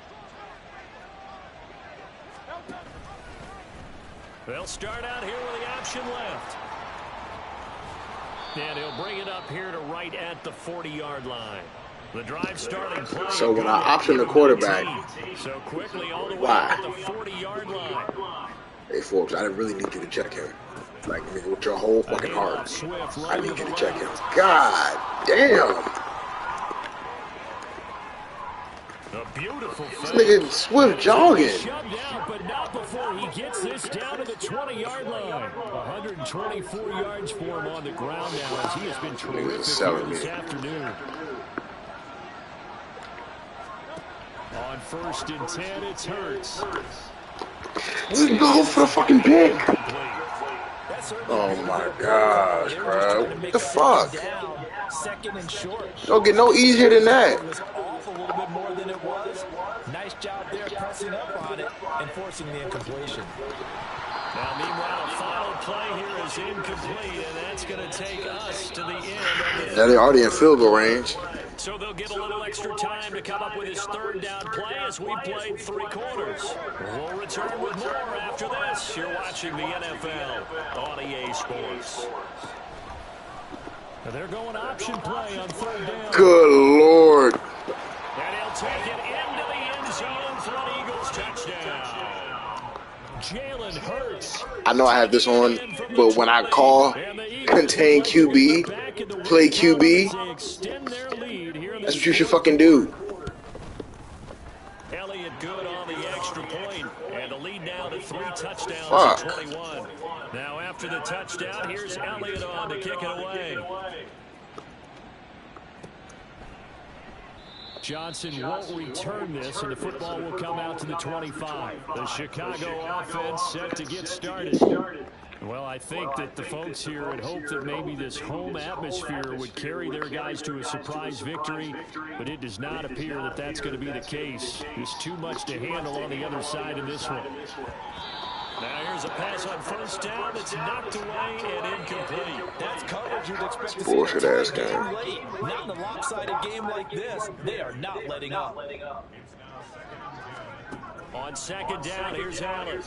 They'll start out here with the option left. And he'll bring it up here to right at the 40-yard line. The drive starting play. So when I option the quarterback, so quickly all the way why? at the 40-yard line. Hey, Forbes, I didn't really need you to check him. Like, nigga, with your whole fucking heart. I need you to check him. God damn. A beautiful this nigga Swift jogging. Shoved out, but not before he gets this down to the 20-yard line. 124 yards for him on the ground now as he has been terrific here this afternoon. On 1st and 10, it's Hurts. Let's go for the fucking pick. Oh my gosh, bro. What the fuck? Second and short. Don't get no easier than that. It was off a little bit more than it was. Nice job there pressing up on it and forcing the incompletion. Now, meanwhile, final play here is incomplete, and that's going to take us to the end. Yeah, they're already in field goal range. So they'll get a little extra time to come up with his 3rd down play as we played 3 quarters. We'll return with more after this. You're watching the NFL on EA Sports. Now they're going option play on 3rd down. Good Lord. And he'll take it into the end zone for an Eagles touchdown. Jalen Hurts. I know I have this on, but when I call contain QB, play QB, that's what you should fucking do. Elliott good on the extra point, and the lead now to 3 touchdowns at 21. Now after the touchdown, here's Elliott on to kick it away. Johnson won't return this, and the football will come out to the 25. The Chicago offense set to get started. Well, I think that the folks here had hoped that maybe this home atmosphere would carry their guys to a surprise victory, but it does not appear that that's going to be the case. There's too much to handle on the other side in this one. Now here's a pass on first down that's knocked away and incomplete. That's coverage you'd expect to see. Bullshit ass game. Late. Not in a lopsided game like this. They are not letting up. On second down, here's Allen.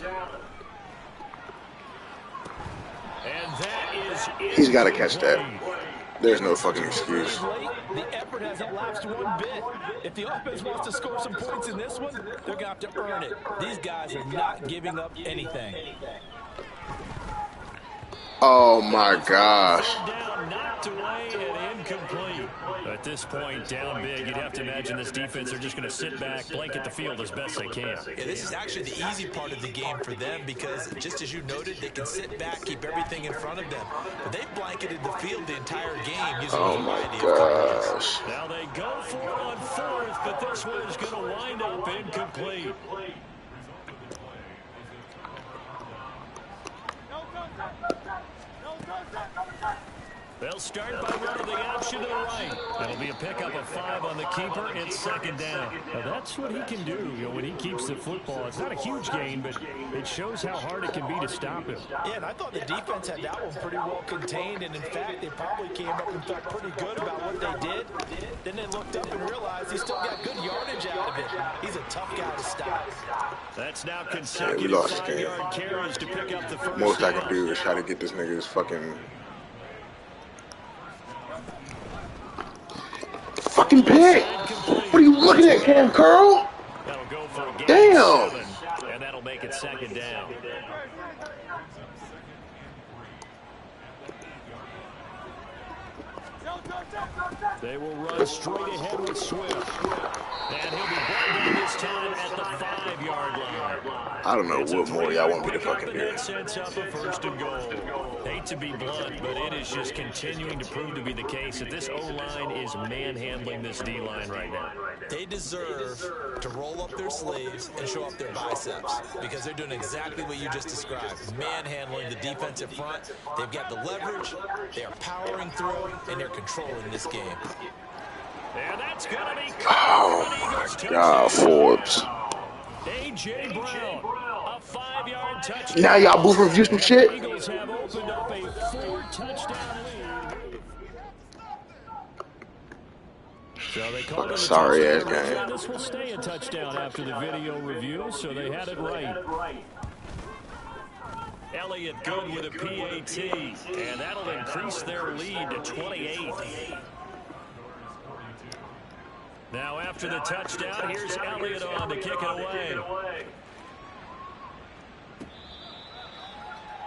And that is He's got to catch that. There's no fucking excuse. The effort hasn't lapsed one bit. If the offense wants to score some points in this one, they're going to have to earn it. These guys are not giving up anything. Oh my gosh. Down, knocked away and incomplete. At this point, down big, you'd have to imagine this defense are just going to sit back, blanket the field as best they can. Yeah, this is actually the easy part of the game for them because, just as you noted, they can sit back, keep everything in front of them. But they blanketed the field the entire game using Oh my gosh. Now they go for it on fourth, but this one is going to wind up incomplete. They'll start by running the option to the right. That'll be a pickup of 5 on the keeper. It's second down. Now that's what he can do. You know, when he keeps the football, it's not a huge gain, but it shows how hard it can be to stop him. Yeah, and I thought the defense had that one pretty well contained, and in fact, they probably came up and felt pretty good about what they did. Then they looked up and realized he still got good yardage out of it. He's a tough guy to stop. That's now Yeah, we consecutive lost the game. 5-yard carries to pick up the first Most I down. can do is try to get this nigga's fucking pick. What are you looking at, Cam Curl? That'll go for a gain Damn. of 7, and that'll make it second down. They will run straight ahead with Swift. And he'll be brought down this time at the 5-yard line. I don't know what more y'all want me to fucking do. That sets up a first and goal. Hate to be blunt, but it is just continuing to prove to be the case that this O-line is manhandling this D-line right now. They deserve to roll up their sleeves and show off their biceps because they're doing exactly what you just described, manhandling the defensive front. They've got the leverage, they are powering through, and they're controlling this game. And that's gonna be Oh my God, Forbes. A.J. Brown, a 5-yard touchdown. Now y'all booth review some shit. Eagles have opened up a 4-touchdown lead. So they called it a Sorry ass touchdown. game. This will stay a touchdown after the video review, so they had it right. Elliott good with a PAT, and that'll increase their lead to 28. Now after the touchdown, here's Elliott on to kick it away.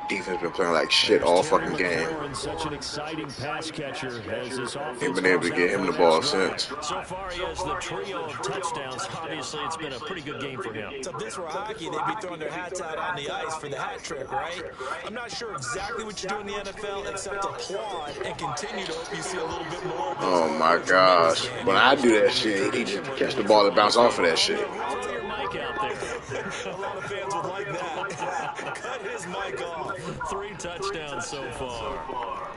Defense been playing like shit all fucking game. Such an exciting pass catcher as this offense. Ain't been able to get him the ball since. So far, he has the trio of touchdowns. Obviously, it's been a pretty good game for him. So if this were hockey, they'd be throwing their hats out on the ice for the hat trick, right? I'm not sure exactly what you do in the NFL except applaud and continue to hope you see a little bit more of this. Oh my gosh. When I do that shit, he just catch the ball and bounce off of that shit. Throw your mic out there. A lot of fans would like that. Cut his mic off. 3 touchdowns so far.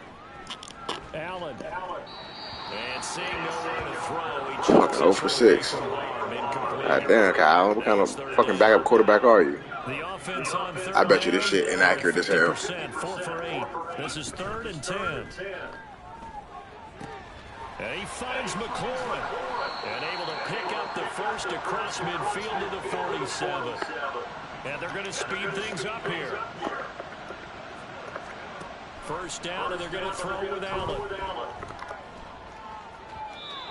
Allen. And seeing nowhere to throw, he Fucking 0 for 6. God damn, Kyle. What kind of fucking backup quarterback are you? The offense on third I bet you this shit inaccurate as hell. 4 for 8. This is 3rd and 10. And he finds McLaurin. And able to pick up the first across midfield to the 47. And they're going to speed things up here. First down, and they're going to throw with Allen.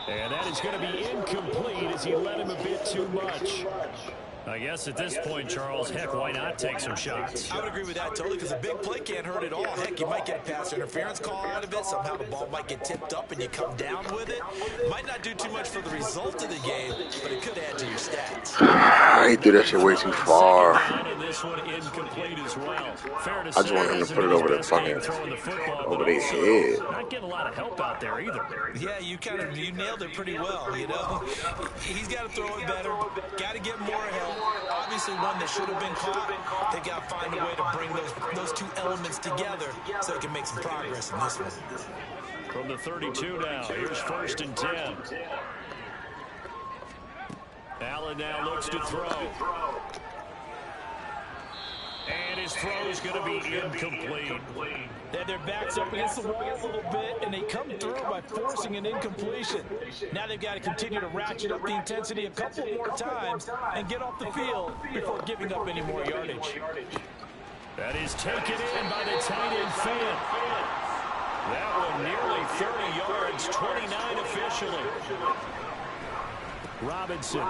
And that is going to be incomplete as he led him a bit too much. I guess at this point, Charles, heck, why not take some shots? I would agree with that totally because a big play can't hurt at all. Heck, you might get a pass interference call out of it. Somehow the ball might get tipped up and you come down with it. Might not do too much for the result of the game, but it could add to your stats. He threw that shit way too far. This one incomplete as well. I just want him to put it over the fucking over their head. Not getting a lot of help out there either. Yeah, you nailed it pretty well, you know. He's got to throw it better. Got to get more help. obviously one that should have been caught. They got to find a way to bring those two elements together so they can make some progress in this one. From the 32 now, here's 1st and 10. Allen now looks to throw. And his throw is going to be incomplete. They had their backs up against the wall a little bit, and they come through by forcing an incompletion. Now they've got to continue to ratchet up the intensity a couple more times and get off the field before giving up any more yardage. That is taken in by the tight end fan. That one nearly 30 yards, 29 officially. Robinson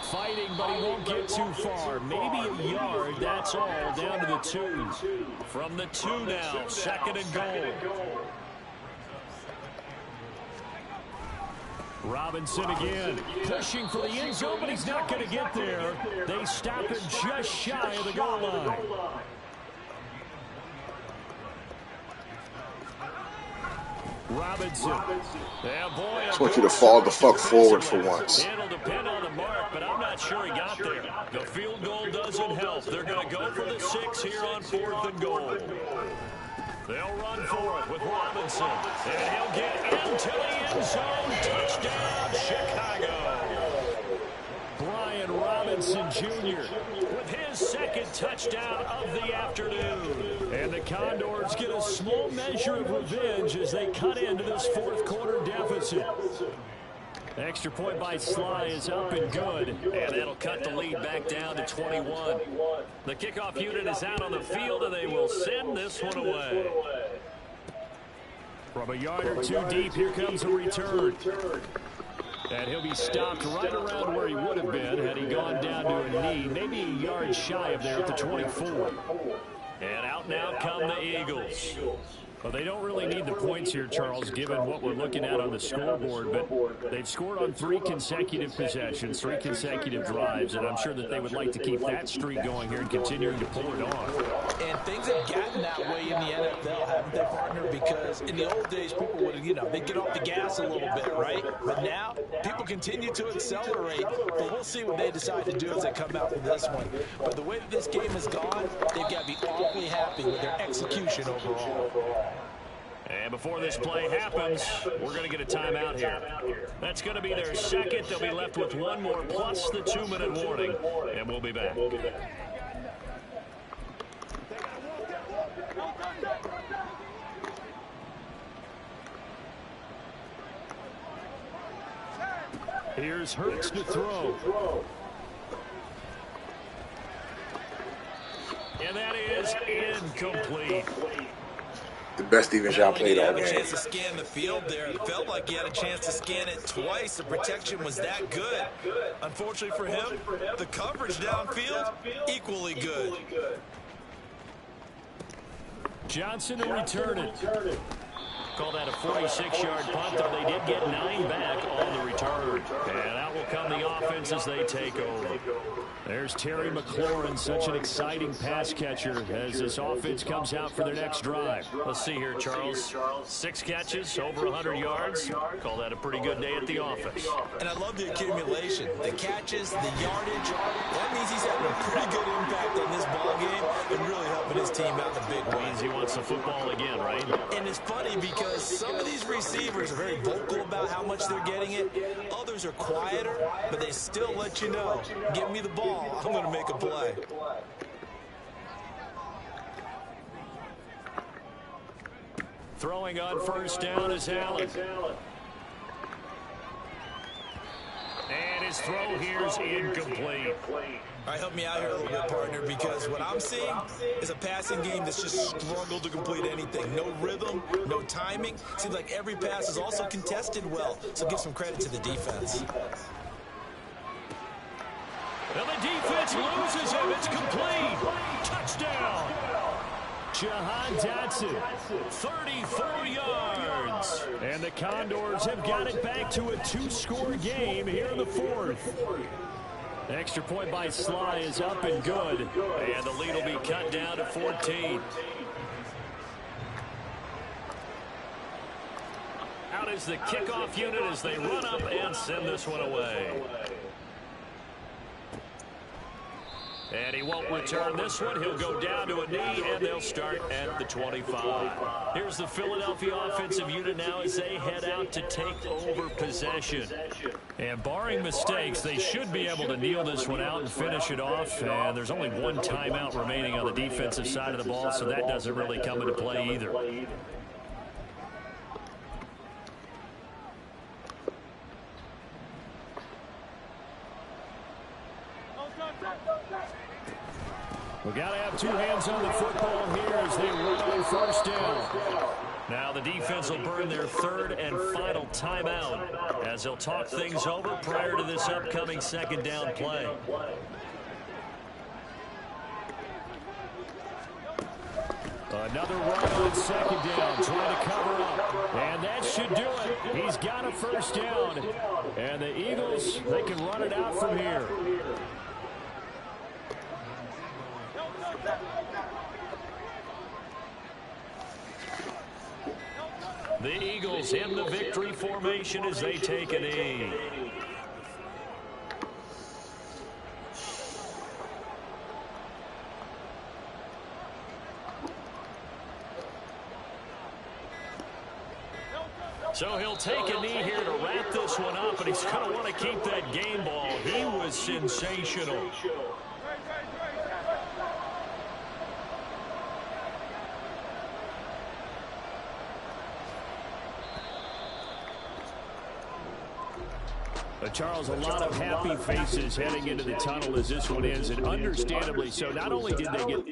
fighting, but he won't get too far. Maybe a yard, that's all, down to the 2. From the 2 now, 2nd and goal. Robinson again, pushing for the end zone, but he's not going to get there. They stop him just shy of the goal line. Robinson. Yeah, boy, I just want you to fall the fuck forward for once. It'll depend on the mark, but I'm not sure he got there. The field goal doesn't help. They're going to go for the 6 here on 4th and goal. They'll run for it with Robinson. And he'll get into the end zone. Touchdown, Chicago. Brian Robinson Jr. with his 2nd touchdown of the afternoon. And the Condors get a small measure of revenge as they cut into this 4th quarter deficit. Extra point by Sly is up and good. And that'll cut the lead back down to 21. The kickoff unit is out on the field, and they will send this one away. From a yard or 2 deep, here comes a return. And he'll be stopped right around where he would have been had he gone down to a knee, maybe a yard shy of there at the 24. And out now come the Eagles. Well, they don't really need the points here, Charles, given what we're looking at on the scoreboard, but they've scored on 3 consecutive possessions, 3 consecutive drives, and I'm sure that they would like to keep that streak going here and continuing to pull it on. And things have gotten that way in the NFL, haven't they, partner? Because in the old days, people would, they'd get off the gas a little bit, right? But now, people continue to accelerate, but we'll see what they decide to do as they come out from this one. But the way that this game has gone, they've got to be awfully happy with their execution overall. And before this play happens, we're going to get a timeout here. That's going to be their 2nd. They'll be left with 1 more plus the 2-minute warning, and we'll be back. Here's Hurts to throw. And that is incomplete. The best defense y'all played all He had a game. chance to scan the field there. It felt like he had a chance to scan it twice. The protection was that good. Unfortunately for him, the coverage downfield, equally good. Johnson to return it. Call that a 46-yard punt, though they did get 9 back on the return. And out will come the offense as they take over. There's Terry McLaurin, such an exciting pass catcher as this offense comes out for their next drive. Let's see here, Charles. 6 catches, over 100 yards. Call that a pretty good day at the office. And I love the accumulation. The catches, the yardage. That means he's having a pretty good impact on this ballgame and really helping his team out in a big way. Means he wants the football again, right? And it's funny because some of these receivers are very vocal about how much they're getting it. Others are quieter, but they still let you know, give me the ball, I'm going to make a play. Throwing on 1st down is Allen. And his throw here is incomplete. All right, help me out here a little bit, partner, because what I'm seeing is a passing game that's just struggled to complete anything. No rhythm, no timing. Seems like every pass is also contested well, so give some credit to the defense. And the defense loses him. It's complete. Touchdown. Jahan Dotson, 34 yards. And the Condors have got it back to a 2-score game here in the 4th. Extra point by Sly is up and good. And the lead will be cut down to 14. Out is the kickoff unit as they run up and send this one away. And he won't return this one. He'll go down to a knee, and they'll start at the 25. Here's the Philadelphia offensive unit now as they head out to take over possession. And barring mistakes, they should be able to kneel this one out and finish it off. And there's only one timeout remaining on the defensive side of the ball, so that doesn't really come into play either. We got to have two hands on the football here as they run on first down. Now the defense will burn their third and final timeout as they'll talk things over prior to this upcoming second down play. Another run on second down, trying to cover up. And that should do it. He's got a first down. And the Eagles, they can run it out from here. The Eagles in the victory formation as they take a knee. So he'll take a knee here to wrap this one up, and he's going to want to keep that game ball. He was sensational. Charles, a lot of happy faces heading into the tunnel as this one ends, and understandably so. Not only did they get...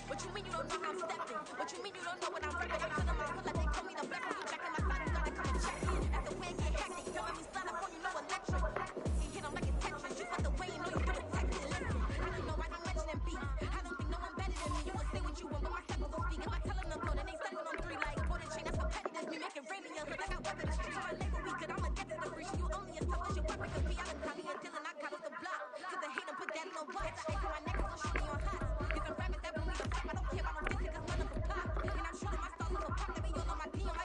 What you mean you don't think I'm stepping? What you mean you don't know what I'm repping? I'm feeling my hood like they told me to bless me. You back in my side, you gotta come and check in. As the wind get hectic, telling me slide up on you, know electric. Hit 'em like it's Tetris, you got the way you know you better text it. Listen, I don't know, I ain't mentioning beef. I don't think no one better than me. You will say what you want, but my step will speak. If I tell them to go, then they standing on three like border chain. That's for petty, that's me making rain in your hood like I walk in the street. My neighbor we good, I'ma get to the free. You only as tough as your weapon could be. I done Tommy and Dylan, I got off the block. Cause the hate 'em put that on watch. Hit the ice on my neck, so shoot me on hot. You can rap it, that blew me the fuck. I don't care about no bitch, cause none of them pop. And I'm shooting my stars off a pop. They be all on my DM.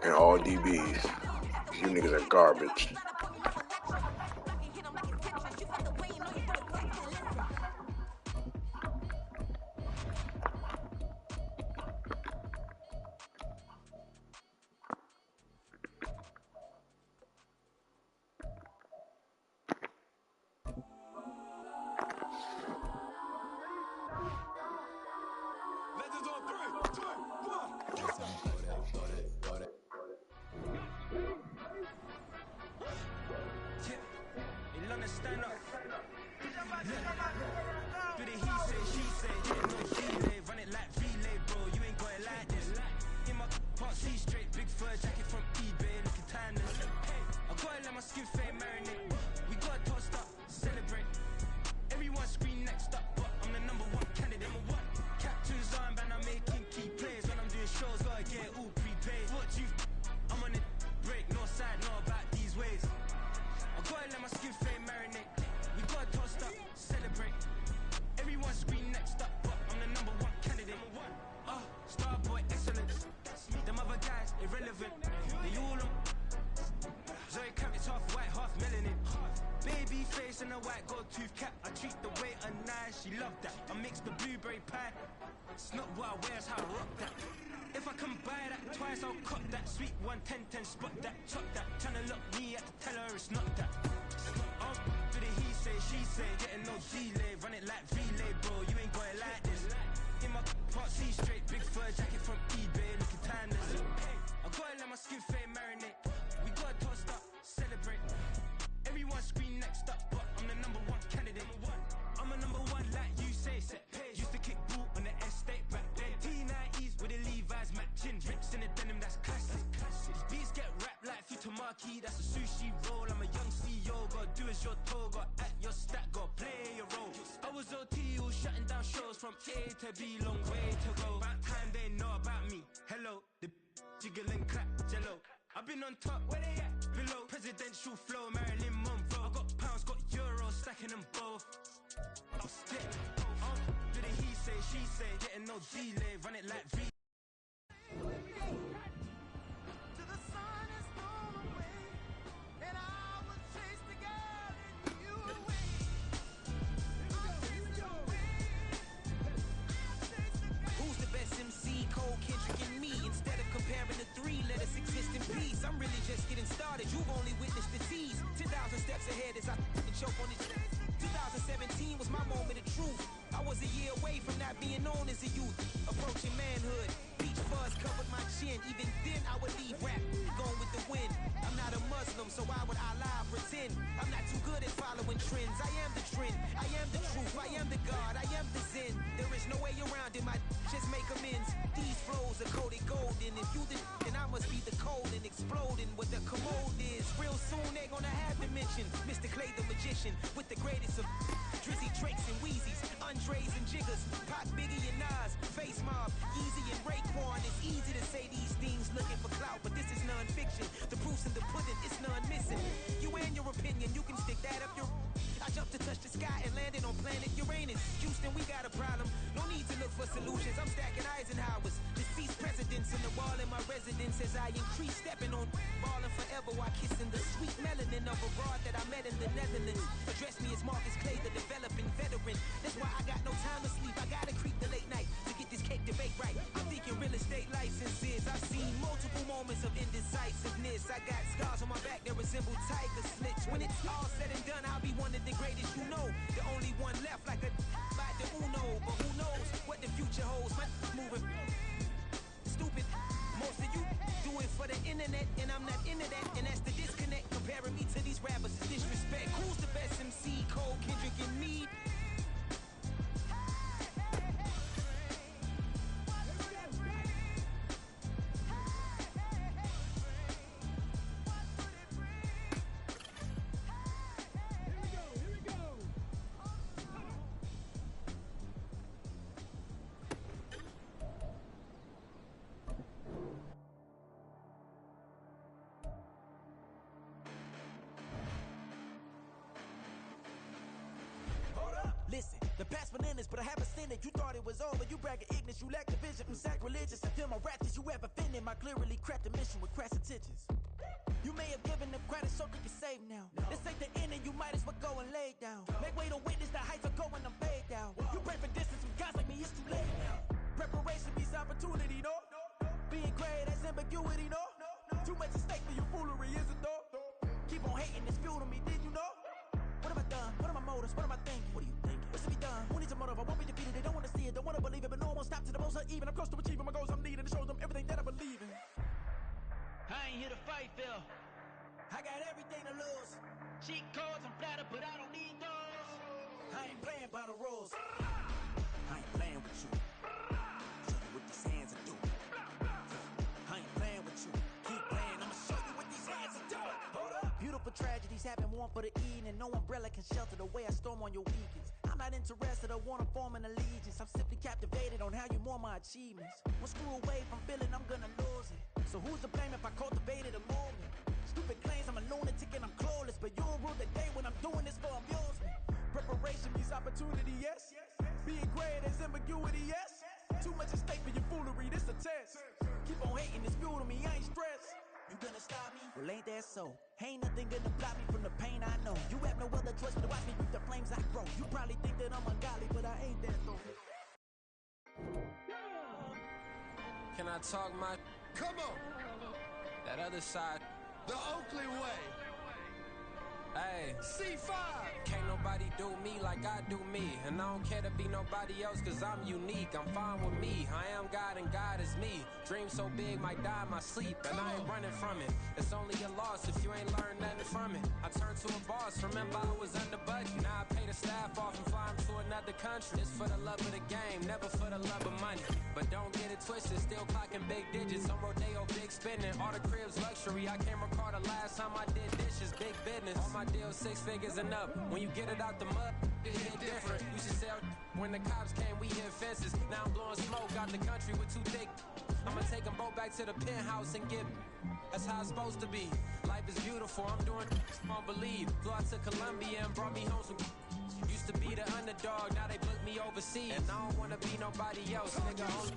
and all DBs. You niggas are garbage. That's a sushi roll. I'm a young CEO, gotta do as you're told, got at your stat, gotta play your role. I was OT, all shutting down shows from A to B, long way to go. About time they know about me. Hello, the jiggle and clap, jello. I've been on top, where they at? Below, presidential flow, Marilyn Monroe. I got pounds, got euros, stacking them both. I'll stick. Do the he say, she say, getting no delay, run it like V. I'm really just getting started. You've only witnessed the tease. 10,000 steps ahead as I choke on it. 2017 was my moment of truth. I was a year away from not being known as a youth. Approaching manhood. Beach fuzz covered my chin. Even then I would leave rap going with the wind. I'm not a Muslim, so why would I lie or pretend? I'm not too good at following trends. I am the trend. I am the truth. I am the God. I am the Zen. There is no way around it. My just make amends. These flows are coated golden. If you the then I must be the cold and exploding what the commode is. Real soon they gonna have to mention Mr. Clay the magician with the greatest of Drizzy, Drakes and Wheezies, Andres and Jiggers, Pac, Biggie and Nas, Face Mob, Yeezy and Raekwon. It's easy to say these things looking for clout, but this is non-fiction. The proof's in the pudding, it's none missing. You and your opinion, you can stick that up your. I jumped to touch the sky and landed on planet Uranus. Houston, we got a problem. No need to look for solutions. I'm stacking Eisenhowers. Deceased presidents in the wall in my residence as I increase stepping on ballin' forever while kissing the sweet melanin of a broad that I met in the Netherlands. Address me as Marcus Clay, the developing veteran. That's why I got no time to sleep. I gotta creep the late night to get this cake to bake right. I'm thinking real estate licenses. I've seen multiple moments of indecisiveness. I got scars on my back that resemble tiger slits. When it's all said and done, I'll be one of the greatest you know. The only one left like a by the Uno. But who knows what the future holds? My moving stupid. Most of you do it for the internet, and I'm not into that. And that's the disconnect. Comparing me to these rappers is disrespect. Who Listen, the past bananas, but I haven't seen it. You thought it was over, you bragging ignorance, you lack the vision. I'm sacrilegious, I feel my wrath as you ever offended. My clearly crafted mission with crass intentions. You may have given them credit so they can save now. This ain't the end and you might as well go and lay down. Make way to witness the heights are going, I'm paid down. You pray for distance from guys like me, it's too late now. Preparation means opportunity, no? Being great, that's ambiguity, no? Too much at stake for your foolery, is it though? Keep on hating, it's fuel to me, did you know? What have I done? What are my motives? What am I thinking? What are you thinking? What's to be done? Who needs a motive? I won't be defeated. They don't want to see it, don't want to believe it, but no one won't stop to the most even. I'm close to achieving my goals. I'm needing to show them everything that I believe in. I ain't here to fight, Phil. I got everything to lose. Cheat codes, I'm flattered, but I don't need those. I ain't playing by the rules. I ain't playing with you. Show you what these hands are doing. I ain't playing with you. Keep playing, I'ma show you what these hands are doing. Hold up. Beautiful tragedies happen, one for the evening. No umbrella can shelter the way I storm on your weekends. I'm not interested, I wanna form an allegiance. I'm simply captivated on how you more my achievements. One screw away from feeling I'm gonna lose it. So who's to blame if I cultivated a movement? Stupid claims I'm a lunatic and I'm clueless, but you'll rule the day when I'm doing this for amusement. Preparation means opportunity, yes. Being great is ambiguity, yes. Too much at stake for your foolery, this a test. Keep on hating, it's fuel to me, I ain't stressed. You gonna stop me? Well, ain't that so? Ain't nothing gonna block me from the pain I know. You have no other choice but to watch me reap the flames I grow. You probably think that I'm ungodly, but I ain't that though. Can I talk my... Come on! That other side. The Oakley way! Hey, C5! Can't nobody do me like I do me. And I don't care to be nobody else cause I'm unique. I'm fine with me, I am God and God is me. Dream so big, might die in my sleep. And I ain't running from it. It's only a loss if you ain't learned nothing from it. I turned to a boss, remember I was under budget. Now I pay the staff off and fly them to another country. It's for the love of the game, never for the love of money. But don't get it twisted, still clocking big digits. On Rodeo, big spending, all the cribs luxury. I can't recall the last time I did dishes, big business. All my deals 6 figures and up. When you get it out the mud, it hit different. Used to sell when the cops came, we hit fences. Now I'm blowing smoke out the country with 2 thick. I'ma take them both back to the penthouse and get. That's how it's supposed to be. Life is beautiful, I'm doing won't believe. Flew out to Colombia and brought me home some. Used to be the underdog, now they book me overseas. And I don't wanna be nobody else, nigga.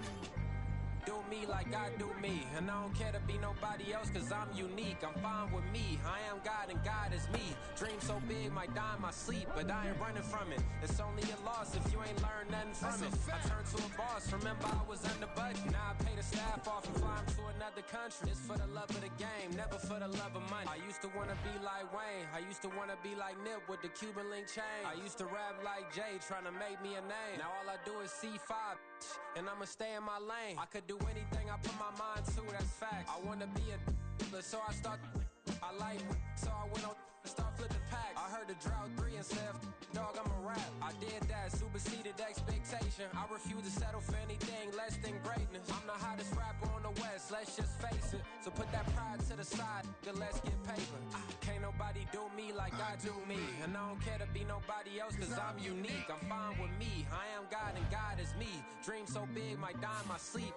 Do me like I do me. And I don't care to be nobody else cause I'm unique. I'm fine with me, I am God and God is me. Dream so big, might die in my sleep. But I ain't running from it. It's only a loss if you ain't learned nothing from it. I turned to a boss, remember I was under budget. Now I pay the staff off and fly them to another country. It's for the love of the game, never for the love of money. I used to wanna be like Wayne, I used to wanna be like Nip with the Cuban link chain. I used to rap like Jay, trying to make me a name. Now all I do is C5 and I'ma stay in my lane. I could do anything I put my mind to, that's facts. I wanna be a so I start. I like so I went on start flipping packs. I heard the drought 3 and said, dog, I'm a rap. I did that, superseded expectation. I refuse to settle for anything less than greatness. I'm the hottest rapper on the West, let's just face it. So put that pride to the side, then let's get paper. Can't nobody do me like I do me. And I don't care to be nobody else cause I'm unique. I'm fine with me, I am God and God is me. Dream so big, might die in my sleep.